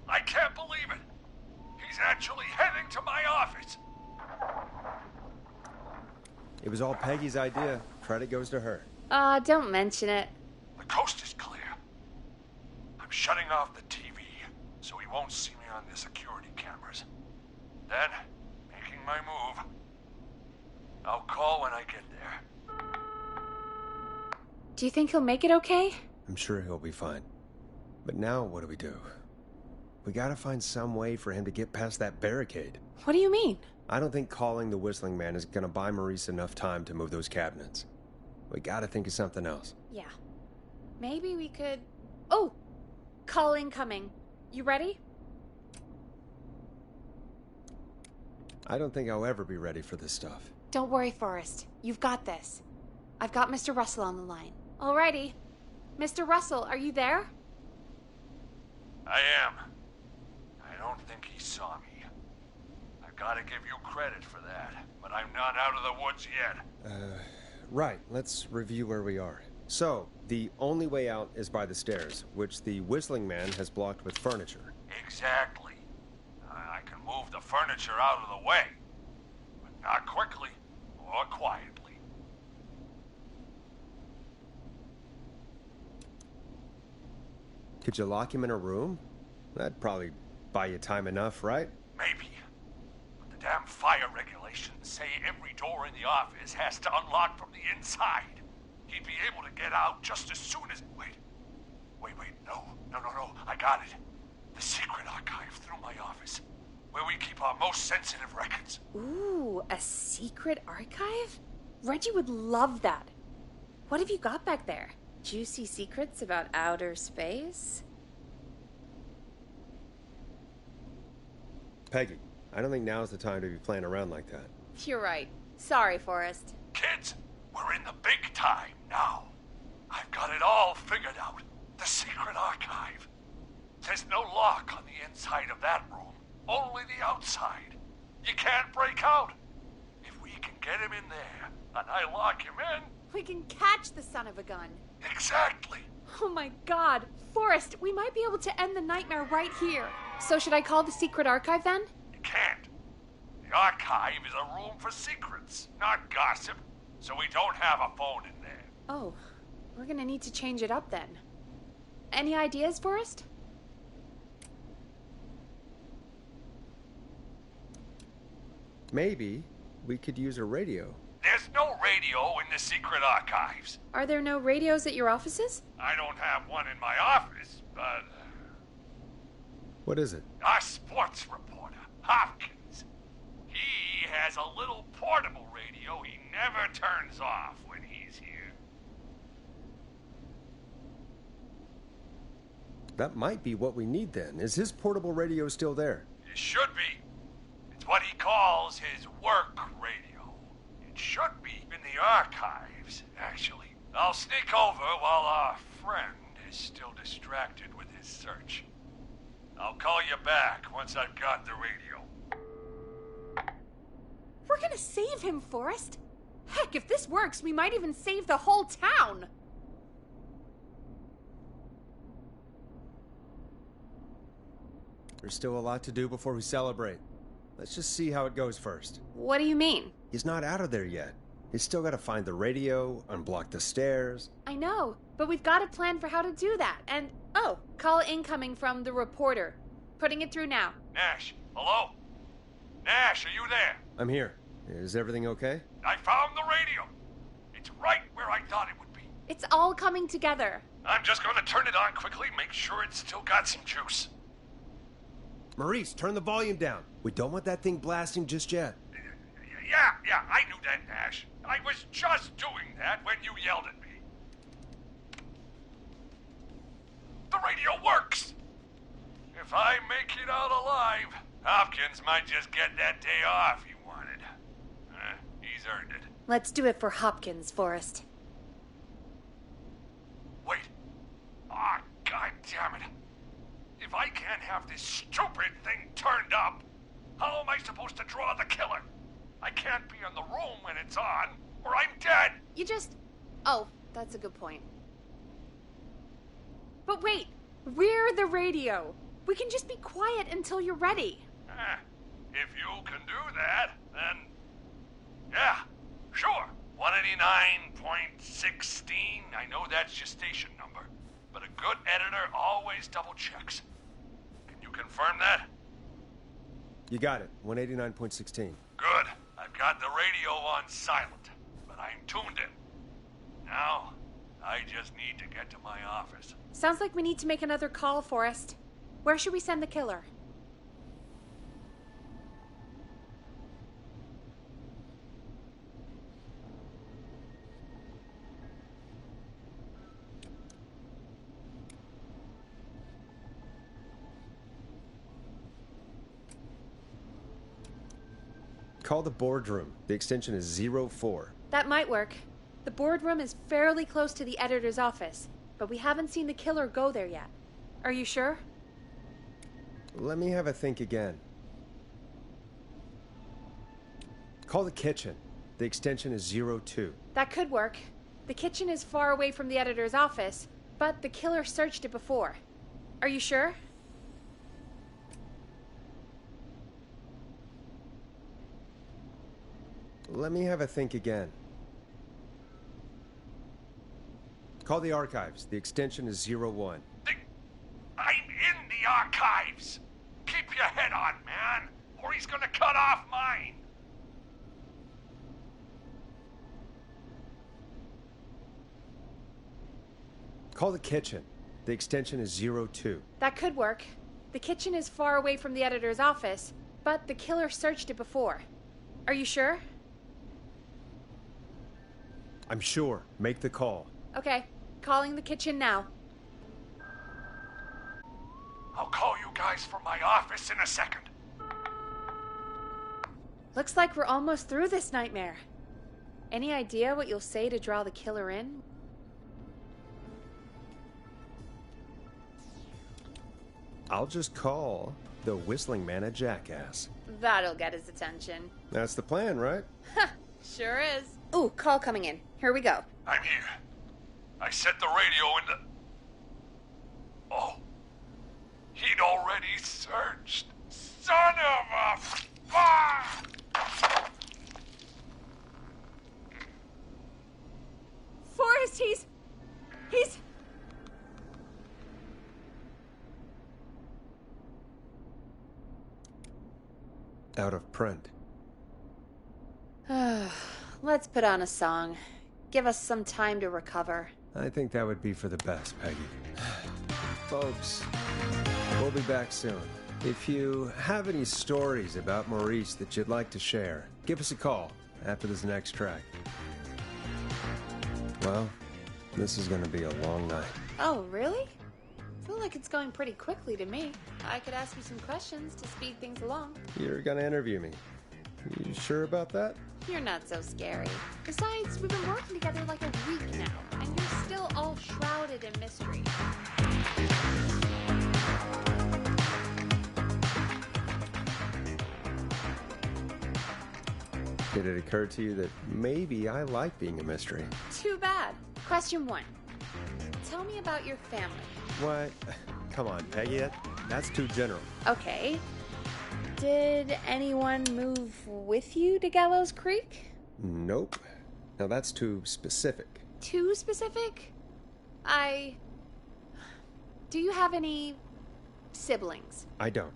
I can't believe it. He's actually heading to my office. It was all Peggy's idea. Credit goes to her. Don't mention it. The coast is clear. I'm shutting off the TV so he won't see me on the security cameras. Then, making my move. I'll call when I get there. Do you think he'll make it okay? I'm sure he'll be fine. But now what do? We gotta find some way for him to get past that barricade. What do you mean? I don't think calling the Whistling Man is gonna buy Maurice enough time to move those cabinets. We gotta think of something else. Yeah. Maybe we could... Oh! Call incoming. You ready? I don't think I'll ever be ready for this stuff. Don't worry, Forrest. You've got this. I've got Mr. Russell on the line. Alrighty. Mr. Russell, are you there? I am. I don't think he saw me. I've got to give you credit for that, but I'm not out of the woods yet. Right. Let's review where we are. So, the only way out is by the stairs, which the Whistling Man has blocked with furniture. Exactly. I can move the furniture out of the way, but not quickly or quietly. Could you lock him in a room? That'd probably buy you time enough, right? Maybe. But the damn fire regulations say every door in the office has to unlock from the inside. He'd be able to get out just as soon as... Wait, no. I got it. The secret archive through my office, where we keep our most sensitive records. Ooh, a secret archive? Reggie would love that. What have you got back there? Juicy secrets about outer space? Peggy, I don't think now's the time to be playing around like that. You're right. Sorry, Forrest. Kids, we're in the big time now. I've got it all figured out. The secret archive. There's no lock on the inside of that room, only the outside. You can't break out. If we can get him in there, and I lock him in... We can catch the son of a gun. Exactly. Oh my god. Forrest, we might be able to end the nightmare right here. So should I call the secret archive then? You can't. The archive is a room for secrets, not gossip, so we don't have a phone in there. Oh, we're gonna need to change it up then. Any ideas, Forrest? Maybe we could use a radio. There's no radio in the secret archives. Are there no radios at your offices? I don't have one in my office, but... What is it? Our sports reporter, Hopkins. He has a little portable radio he never turns off when he's here. That might be what we need then. Is his portable radio still there? It should be. It's what he calls his work radio. It should be in the archives, actually. I'll sneak over while our friend is still distracted with his search. I'll call you back once I've got the radio. We're gonna save him, Forrest. Heck, if this works, we might even save the whole town. There's still a lot to do before we celebrate. Let's just see how it goes first. What do you mean? He's not out of there yet. He's still got to find the radio, unblock the stairs. I know, but we've got a plan for how to do that. And, oh, call incoming from the reporter. Putting it through now. Nash, hello? Nash, are you there? I'm here. Is everything okay? I found the radio. It's right where I thought it would be. It's all coming together. I'm just going to turn it on quickly, make sure it's still got some juice. Maurice, turn the volume down. We don't want that thing blasting just yet. Yeah, I knew that, Nash. I was just doing that when you yelled at me. The radio works! If I make it out alive, Hopkins might just get that day off he wanted. He's earned it. Let's do it for Hopkins, Forrest. Wait. Ah, God damn it. If I can't have this stupid thing turned up, how am I supposed to draw the killer? I can't be in the room when it's on, or I'm dead. You just... Oh, that's a good point. But wait, we're the radio. We can just be quiet until you're ready. If you can do that, then... Yeah, sure. 189.16. I know that's your station number, but a good editor always double checks. Can you confirm that? You got it. 189.16. Good. I've got the radio on silent, but I'm tuned in. Now, I just need to get to my office. Sounds like we need to make another call, Forrest. Where should we send the killer? Call the boardroom. The extension is 04. That might work. The boardroom is fairly close to the editor's office, but we haven't seen the killer go there yet. Are you sure? Let me have a think again. Call the kitchen. The extension is 02. That could work. The kitchen is far away from the editor's office, but the killer searched it before. Are you sure? Let me have a think again. Call the archives. The extension is 01. I'm in the archives. Keep your head on, man, or he's gonna cut off mine. Call the kitchen. The extension is 02. That could work. The kitchen is far away from the editor's office, but the killer searched it before. Are you sure? I'm sure. Make the call. Okay, calling the kitchen now. I'll call you guys from my office in a second. Looks like we're almost through this nightmare. Any idea what you'll say to draw the killer in? I'll just call the whistling man a jackass. That'll get his attention. That's the plan, right? Sure is. Ooh, call coming in. Here we go. I'm here. I set the radio in the... Oh. He'd already searched. Son of a... Forrest, he's... Out of print. Let's put on a song. Give us some time to recover. I think that would be for the best, Peggy. Folks, we'll be back soon. If you have any stories about Maurice that you'd like to share, give us a call after this next track. Well, this is going to be a long night. Oh, really? I feel like it's going pretty quickly to me. I could ask you some questions to speed things along. You're going to interview me. You sure about that? You're not so scary. Besides, we've been working together like a week now, and you're still all shrouded in mystery. Did it occur to you that maybe I like being a mystery? Too bad. Question 1. Tell me about your family. What? Come on, Peggy. That's too general. Okay. Did anyone move with you to Gallows Creek? Nope. Now that's too specific. Too specific? Do you have any siblings? I don't.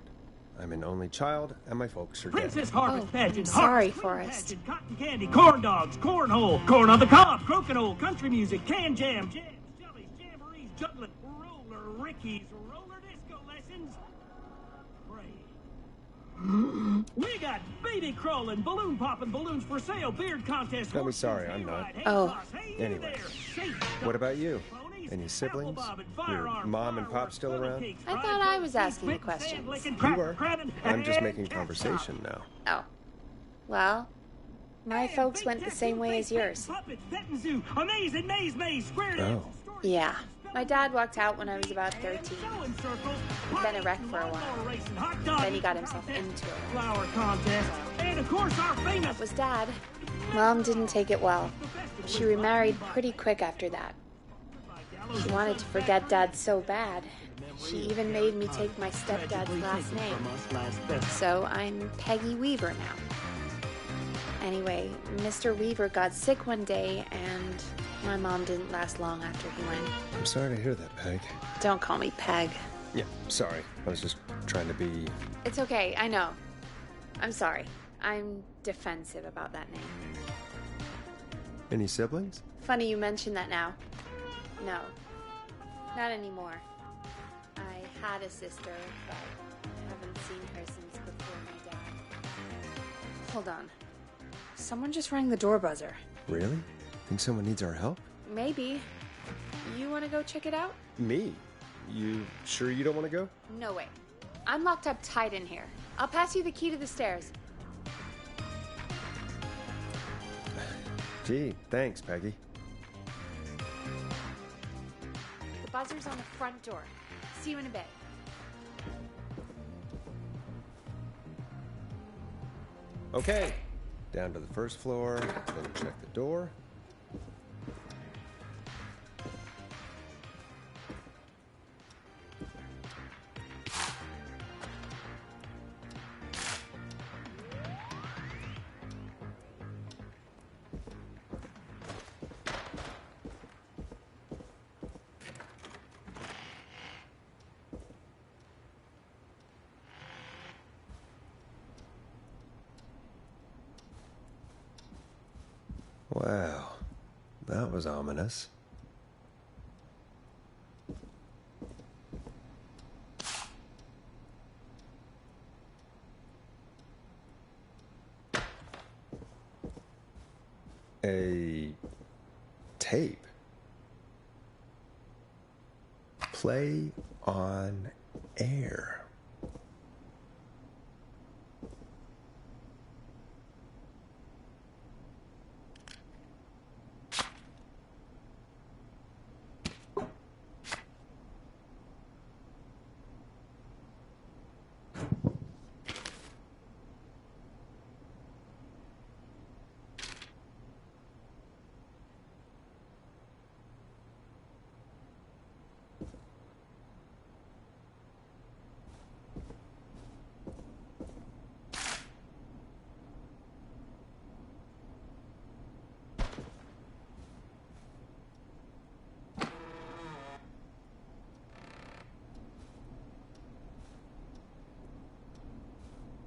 I'm an only child, and my folks are dead. Princess Harvest Pageant. Sorry, Harvest Forrest. Pageant, cotton candy, corn dogs, cornhole, corn on the cob, crokinole, country music, can jam, jams, jellies, jamborees, juggling, roller rickies, roller disco lessons. Pray. We got baby crawling, balloon popping, balloons for sale, beard contest. Don't be sorry, I'm not. Oh. Anyway, what about you? Any siblings? Your mom and pop still around? I thought I was asking the questions. You were. I'm just making conversation now. Oh. Well, my folks went the same way as yours. Oh. Yeah. My dad walked out when I was about 13. He'd been a wreck for a while. Then he got himself into it. That was Dad. Mom didn't take it well. She remarried pretty quick after that. She wanted to forget Dad so bad. She even made me take my stepdad's last name. So I'm Peggy Weaver now. Anyway, Mr. Weaver got sick one day, and my mom didn't last long after he went. I'm sorry to hear that, Peg. Don't call me Peg. Yeah, sorry. I was just trying to be... It's okay, I know. I'm sorry. I'm defensive about that name. Any siblings? Funny you mention that now. No. Not anymore. I had a sister, but I haven't seen her since before my dad. Hold on. Someone just rang the door buzzer. Really? Think someone needs our help? Maybe. You want to go check it out? Me? You sure you don't want to go? No way. I'm locked up tight in here. I'll pass you the key to the stairs. Gee, thanks, Peggy. The buzzer's on the front door. See you in a bit. Okay. Down to the first floor, then check the door. Wow, that was ominous. A tape. Play on air.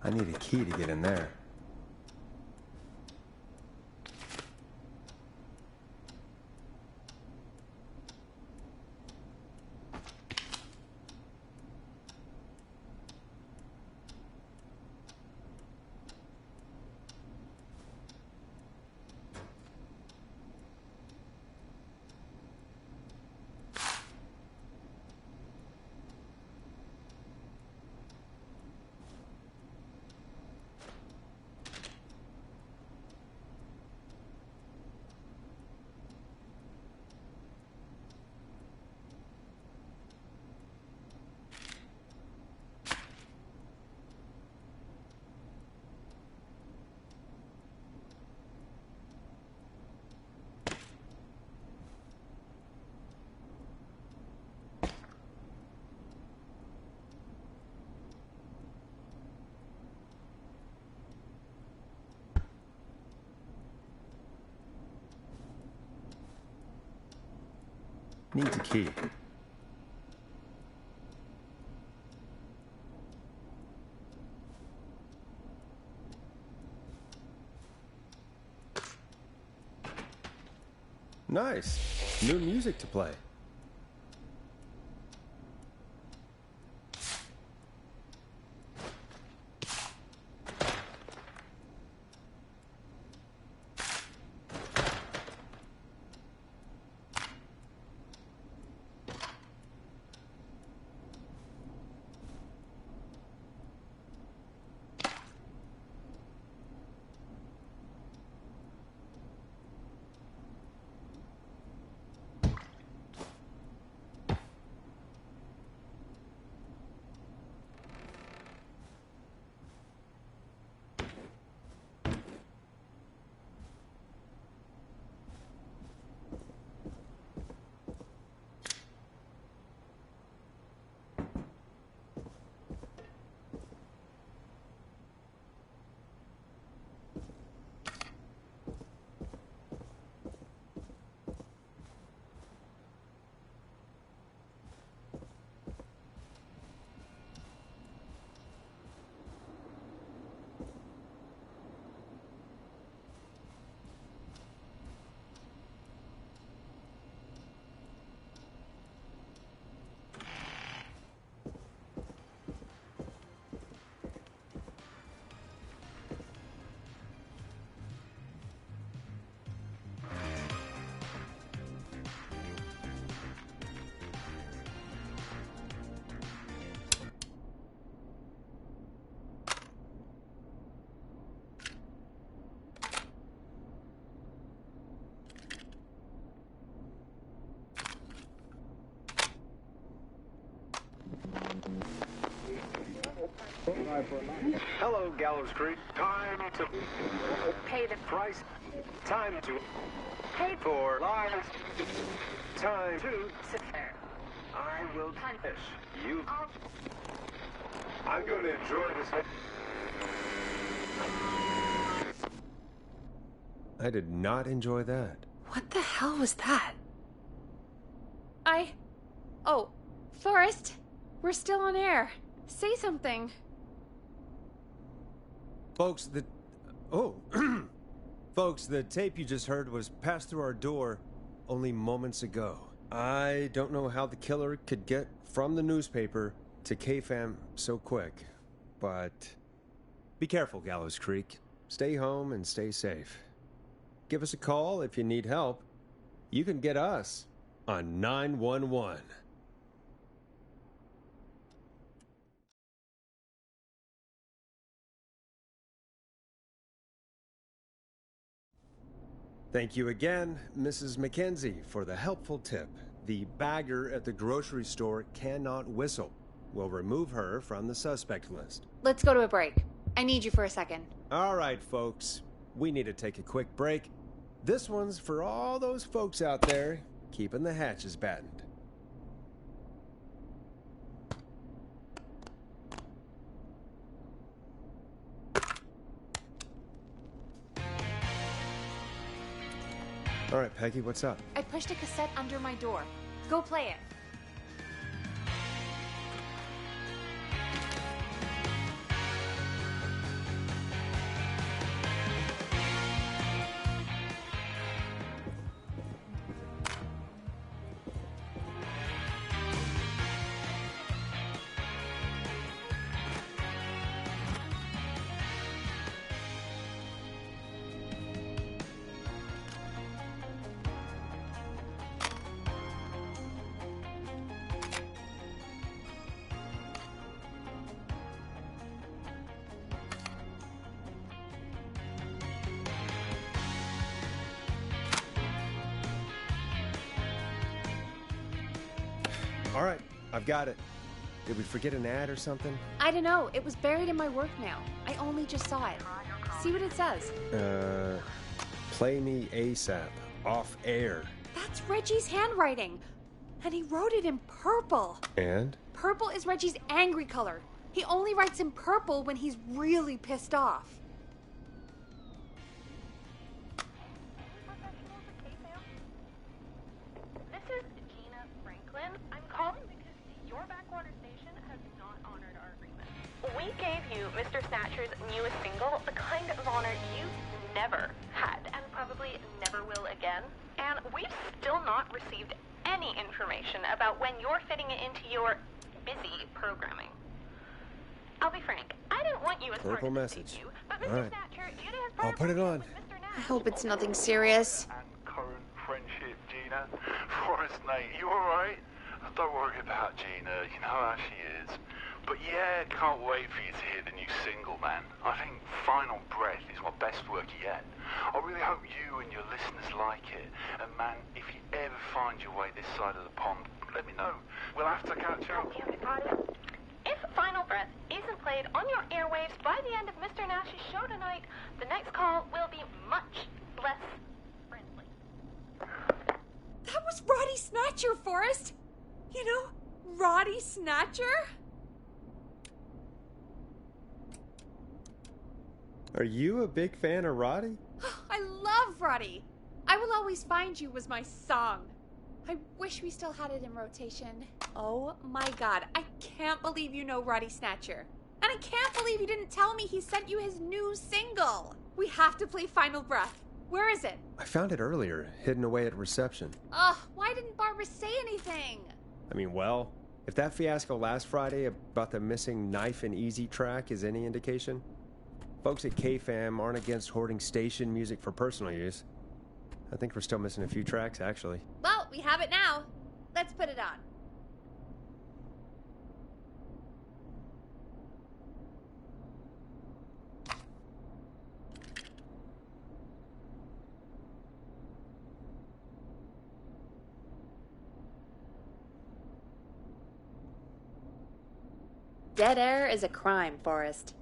I need a key to get in there. Needs a key. Nice. New music to play. Hello, Gallows Creek. Time to Pay the price. Time to pay for lives. Time to sit there. I will punish you. I'm going to enjoy this. I did not enjoy that. What the hell was that? Oh, Forrest, we're still on air. Say something. Folks, Folks, the tape you just heard was passed through our door only moments ago. I don't know how the killer could get from the newspaper to KFAM so quick, but be careful, Gallows Creek. Stay home and stay safe. Give us a call if you need help. You can get us on 911. Thank you again, Mrs. McKenzie, for the helpful tip. The bagger at the grocery store cannot whistle. We'll remove her from the suspect list. Let's go to a break. I need you for a second. All right, folks. We need to take a quick break. This one's for all those folks out there keeping the hatches battened. All right, Peggy, what's up? I pushed a cassette under my door. Go play it. All right, I've got it. Did we forget an ad or something? I don't know. It was buried in my work mail. I only just saw it. See what it says. Play me ASAP. Off air. That's Reggie's handwriting. And he wrote it in purple. And? Purple is Reggie's angry color. He only writes in purple when he's really pissed off. This is Gina Franklin. I'm calling because your backwater station has not honored our agreement. We gave you Mr. Snatcher's newest single, the kind of honor you never had and probably never will again. And we've still not received any information about when you're fitting it into your busy programming. I'll be frank, I didn't want you as part Purple of the message. you, but Mr. All right. Snatcher, due to his I'll put it on. Mr. Nash, I hope it's nothing serious. And current friendship, Gina. Forrest, mate, you alright? Don't worry about Gina, you know how she is. But yeah, can't wait for you to hear the new single, man. I think Final Breath is my best work yet. I really hope you and your listeners like it. And man, if you ever find your way this side of the pond, let me know. We'll have to catch up. If Final Breath isn't played on your airwaves by the end of Mr. Nash's show tonight, the next call will be much less friendly. That was Roddy Snatcher, Forrest. You know, Roddy Snatcher? Are you a big fan of Roddy? I love Roddy. I Will Always Find You was my song. I wish we still had it in rotation. Oh my god, I can't believe you know Roddy Snatcher. And I can't believe you didn't tell me he sent you his new single. We have to play Final Breath. Where is it? I found it earlier, hidden away at reception. Ugh, why didn't Barbara say anything? I mean, well, if that fiasco last Friday about the missing Knife and Easy track is any indication, folks at KFAM aren't against hoarding station music for personal use. I think we're still missing a few tracks, actually. Well, we have it now. Let's put it on. Dead air is a crime, Forrest.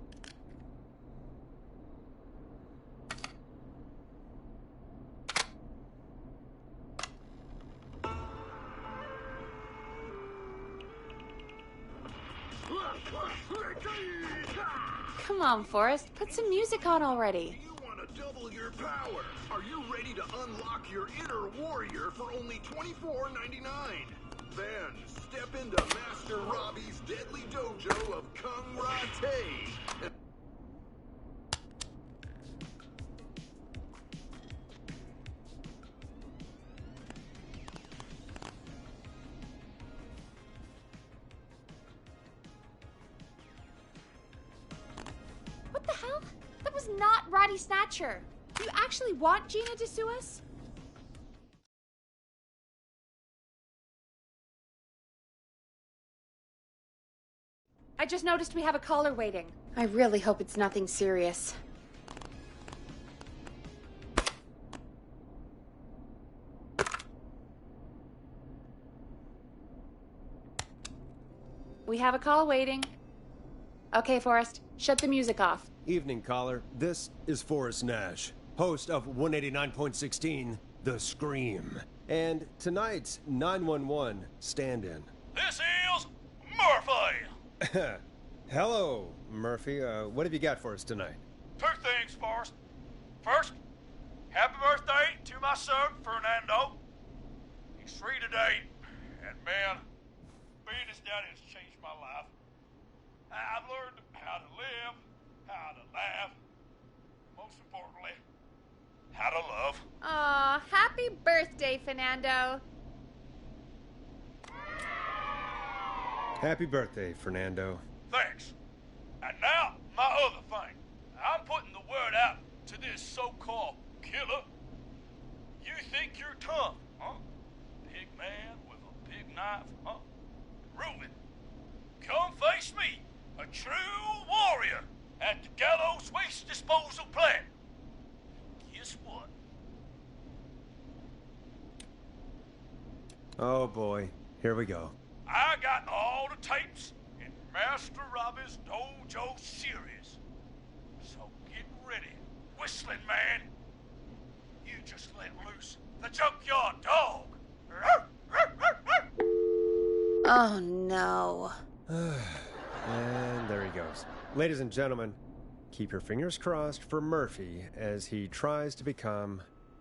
Come on, Forrest. Put some music on already. You want to double your power? Are you ready to unlock your inner warrior for only $24.99? Then step into Master Robbie's deadly dojo of Kung Rate. What the hell? That was not Roddy Snatcher. You actually want Gina to sue us? I just noticed we have a caller waiting. I really hope it's nothing serious. We have a call waiting. Okay, Forrest, shut the music off. Evening, caller. This is Forrest Nash, host of 189.16, The Scream. And tonight's 911 stand-in. This is Murphy! Hello, Murphy. What have you got for us tonight? Two things, Forrest. First, happy birthday to my son, Fernando. He's 3 today, and man, being his daddy has changed my life. I've learned how to live, how to laugh, most importantly, how to love. Aw, happy birthday, Fernando. Happy birthday, Fernando. Thanks. And now, my other thing. I'm putting the word out to this so-called killer. You think you're tough, huh? Big man with a big knife, huh? Prove it. Come face me, a true warrior, at the Gallows Waste Disposal Plant. Guess what? Oh boy, here we go. I got all the tapes in Master Robbie's Dojo series. So get ready, Whistling Man. You just let loose the junkyard dog. Oh, no. And there he goes. Ladies and gentlemen, keep your fingers crossed for Murphy as he tries to become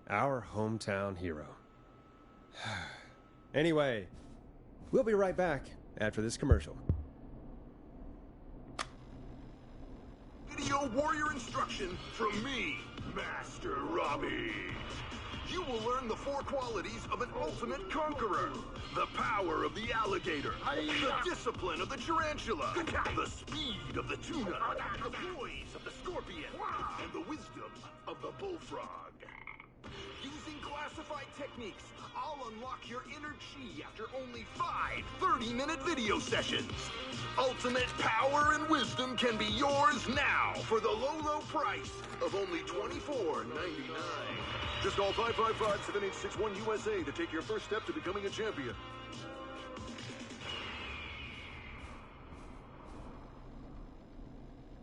our hometown hero. Anyway, we'll be right back after this commercial. Video warrior instruction from me, Master Robbie. You will learn the 4 qualities of an ultimate conqueror. The power of the alligator, the discipline of the tarantula, the speed of the tuna, the poise of the scorpion, and the wisdom of the bullfrog. Using classified techniques, I'll unlock your inner chi after only 5 30-minute video sessions. Ultimate power and wisdom can be yours now for the low price of only $24.99. Just call 555-7861 USA to take your first step to becoming a champion.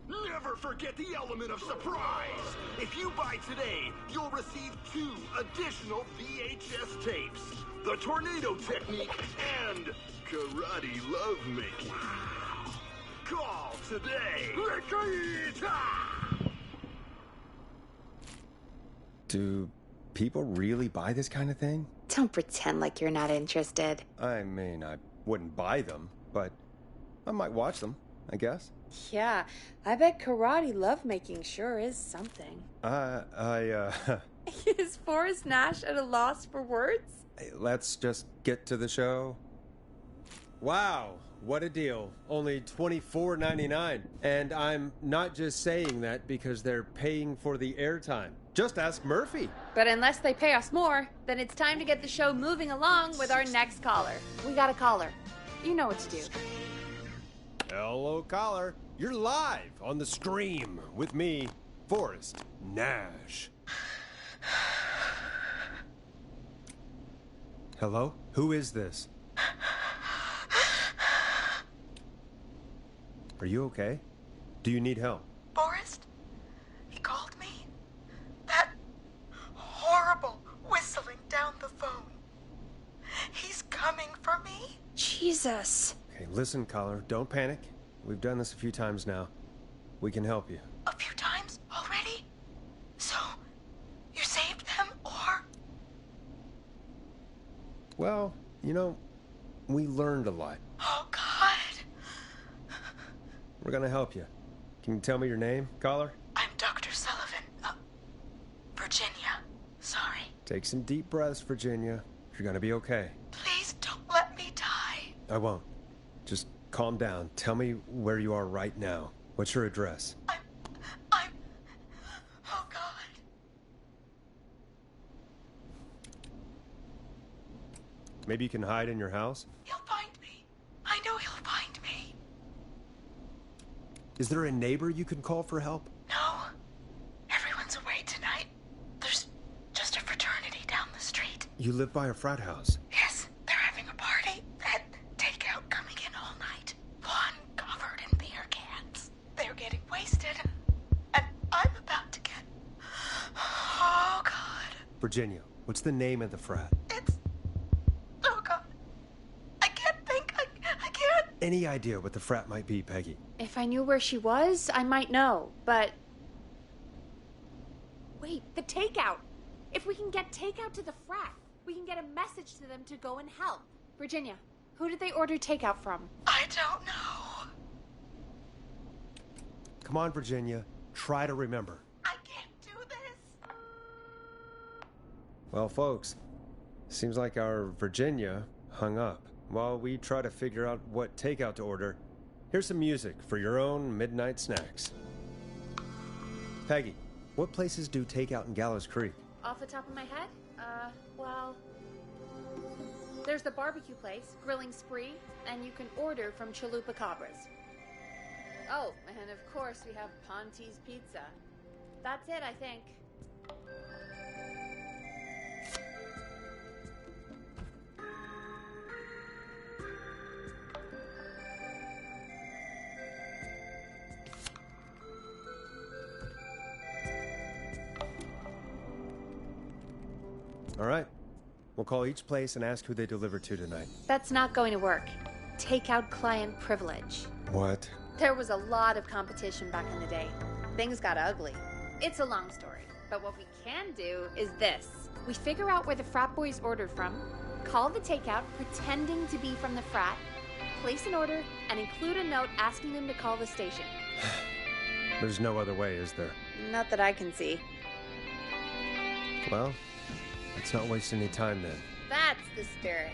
Never forget the element of surprise! If you buy today, you'll receive 2 additional VHS tapes. The Tornado Technique and Karate Lovemaking. Call today! Do people really buy this kind of thing? Don't pretend like you're not interested. I mean, I wouldn't buy them, but I might watch them, I guess. Yeah, I bet karate lovemaking sure is something. Is Forrest Nash at a loss for words? Let's just get to the show. Wow, what a deal. Only $24.99. And I'm not just saying that because they're paying for the airtime. Just ask Murphy. But unless they pay us more, then it's time to get the show moving along with our next caller. We got a caller. You know what to do. Hello, caller. You're live on The Scream with me, Forrest Nash. Hello? Who is this? Are you okay? Do you need help? Forrest? He called me? That horrible whistling down the phone. He's coming for me? Jesus. Okay, listen, caller. Don't panic. We've done this a few times now. We can help you. A few times already? So, you saved them, or? Well, you know, we learned a lot. Oh, God. We're gonna help you. Can you tell me your name, caller? I'm Dr. Sullivan. Virginia. Sorry. Take some deep breaths, Virginia. You're gonna be okay. Please don't let me die. I won't. Just calm down. Tell me where you are right now. What's your address? Oh, God. Maybe you can hide in your house? He'll find me. I know he'll find me. Is there a neighbor you can call for help? No. Everyone's away tonight. There's just a fraternity down the street. You live by a frat house. Yes, they're having a party. That takeout coming in all night. One covered in beer cans. They're getting wasted. And I'm about to get... Oh, God. Virginia, what's the name of the frat? Oh, God. I can't think. I can't. Any idea what the frat might be, Peggy? If I knew where she was, I might know, but... Wait, the takeout! If we can get takeout to the frat, we can get a message to them to go and help. Virginia, who did they order takeout from? I don't know. Come on, Virginia. Try to remember. I can't do this. Well, folks, seems like our Virginia hung up. While we try to figure out what takeout to order, here's some music for your own midnight snacks. Peggy, what places do takeout in Gallows Creek? Off the top of my head? Well... There's the barbecue place, Grilling Spree, and you can order from Chalupa Cabras. Oh, and of course we have Ponte's Pizza. That's it, I think. All right. We'll call each place and ask who they deliver to tonight. That's not going to work. Takeout client privilege. What? There was a lot of competition back in the day. Things got ugly. It's a long story, but what we can do is this. We figure out where the frat boys ordered from, call the takeout pretending to be from the frat, place an order, and include a note asking them to call the station. There's no other way, is there? Not that I can see. Well, let's not waste any time then. That's the spirit.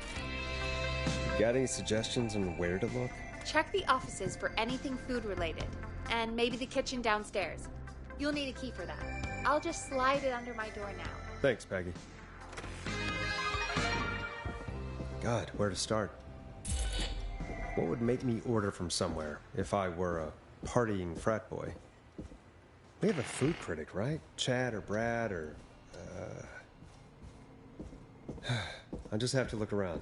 Got any suggestions on where to look? Check the offices for anything food related, and maybe the kitchen downstairs. You'll need a key for that. I'll just slide it under my door now. Thanks, Peggy. God, where to start? What would make me order from somewhere if I were a partying frat boy? We have a food critic, right? Chad or Brad or... I'll just have to look around.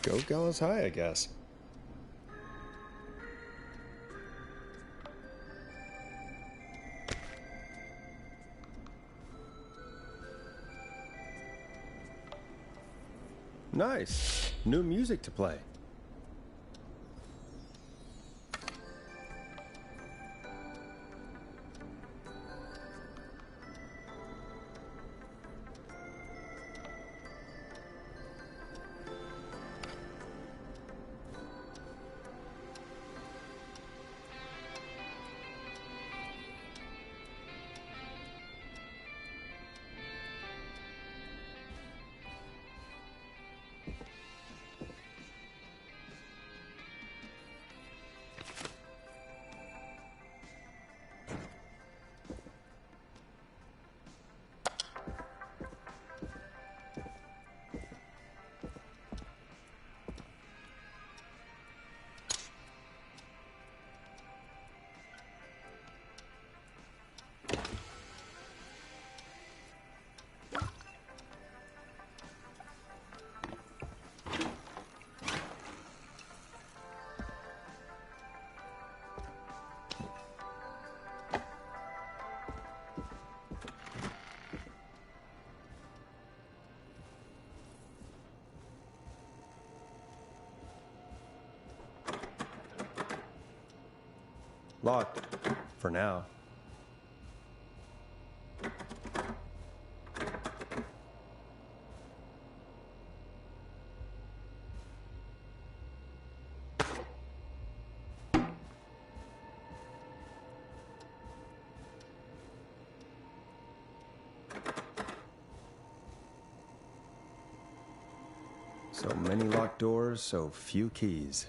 Go Gallows High, I guess. Nice. New music to play. Locked. For now. So many locked doors, so few keys.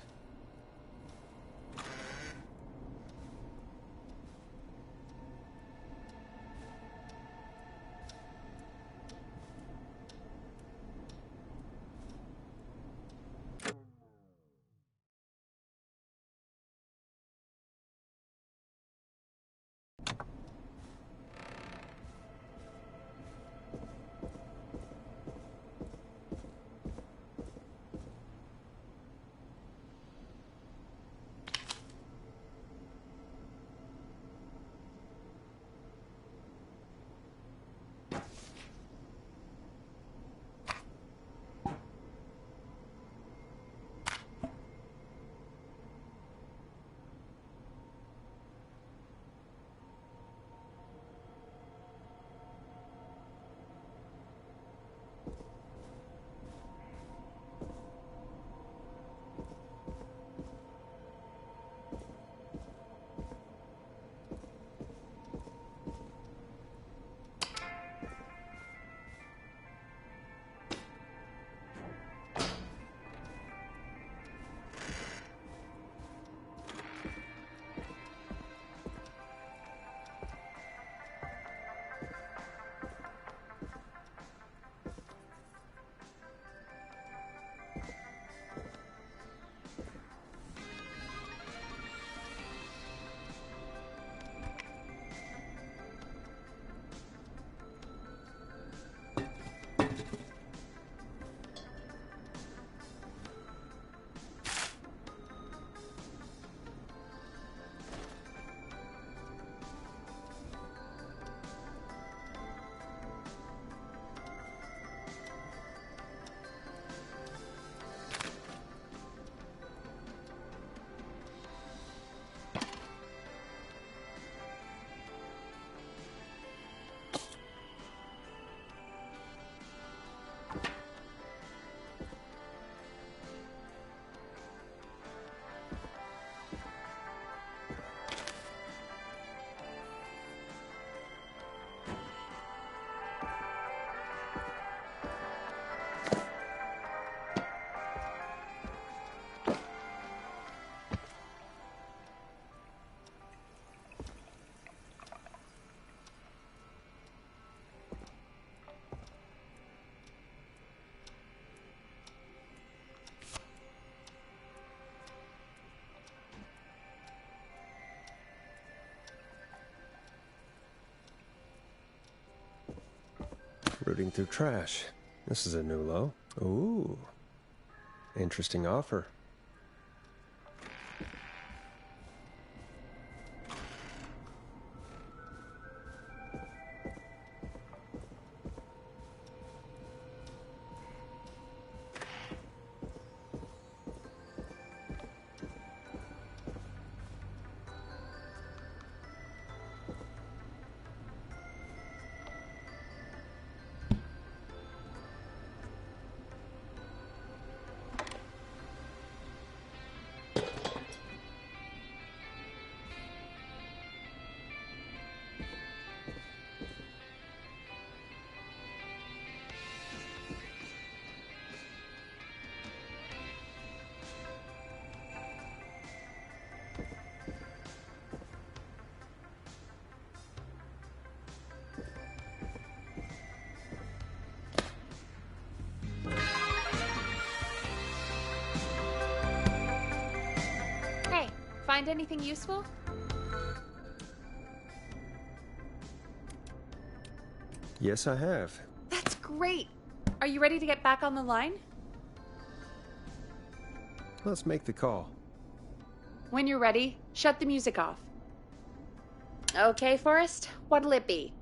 Rooting through trash. This is a new low. Ooh. Interesting offer. Find anything useful? Yes, I have. That's great. Are you ready to get back on the line? Let's make the call. When you're ready, shut the music off. Okay, Forrest, what'll it be?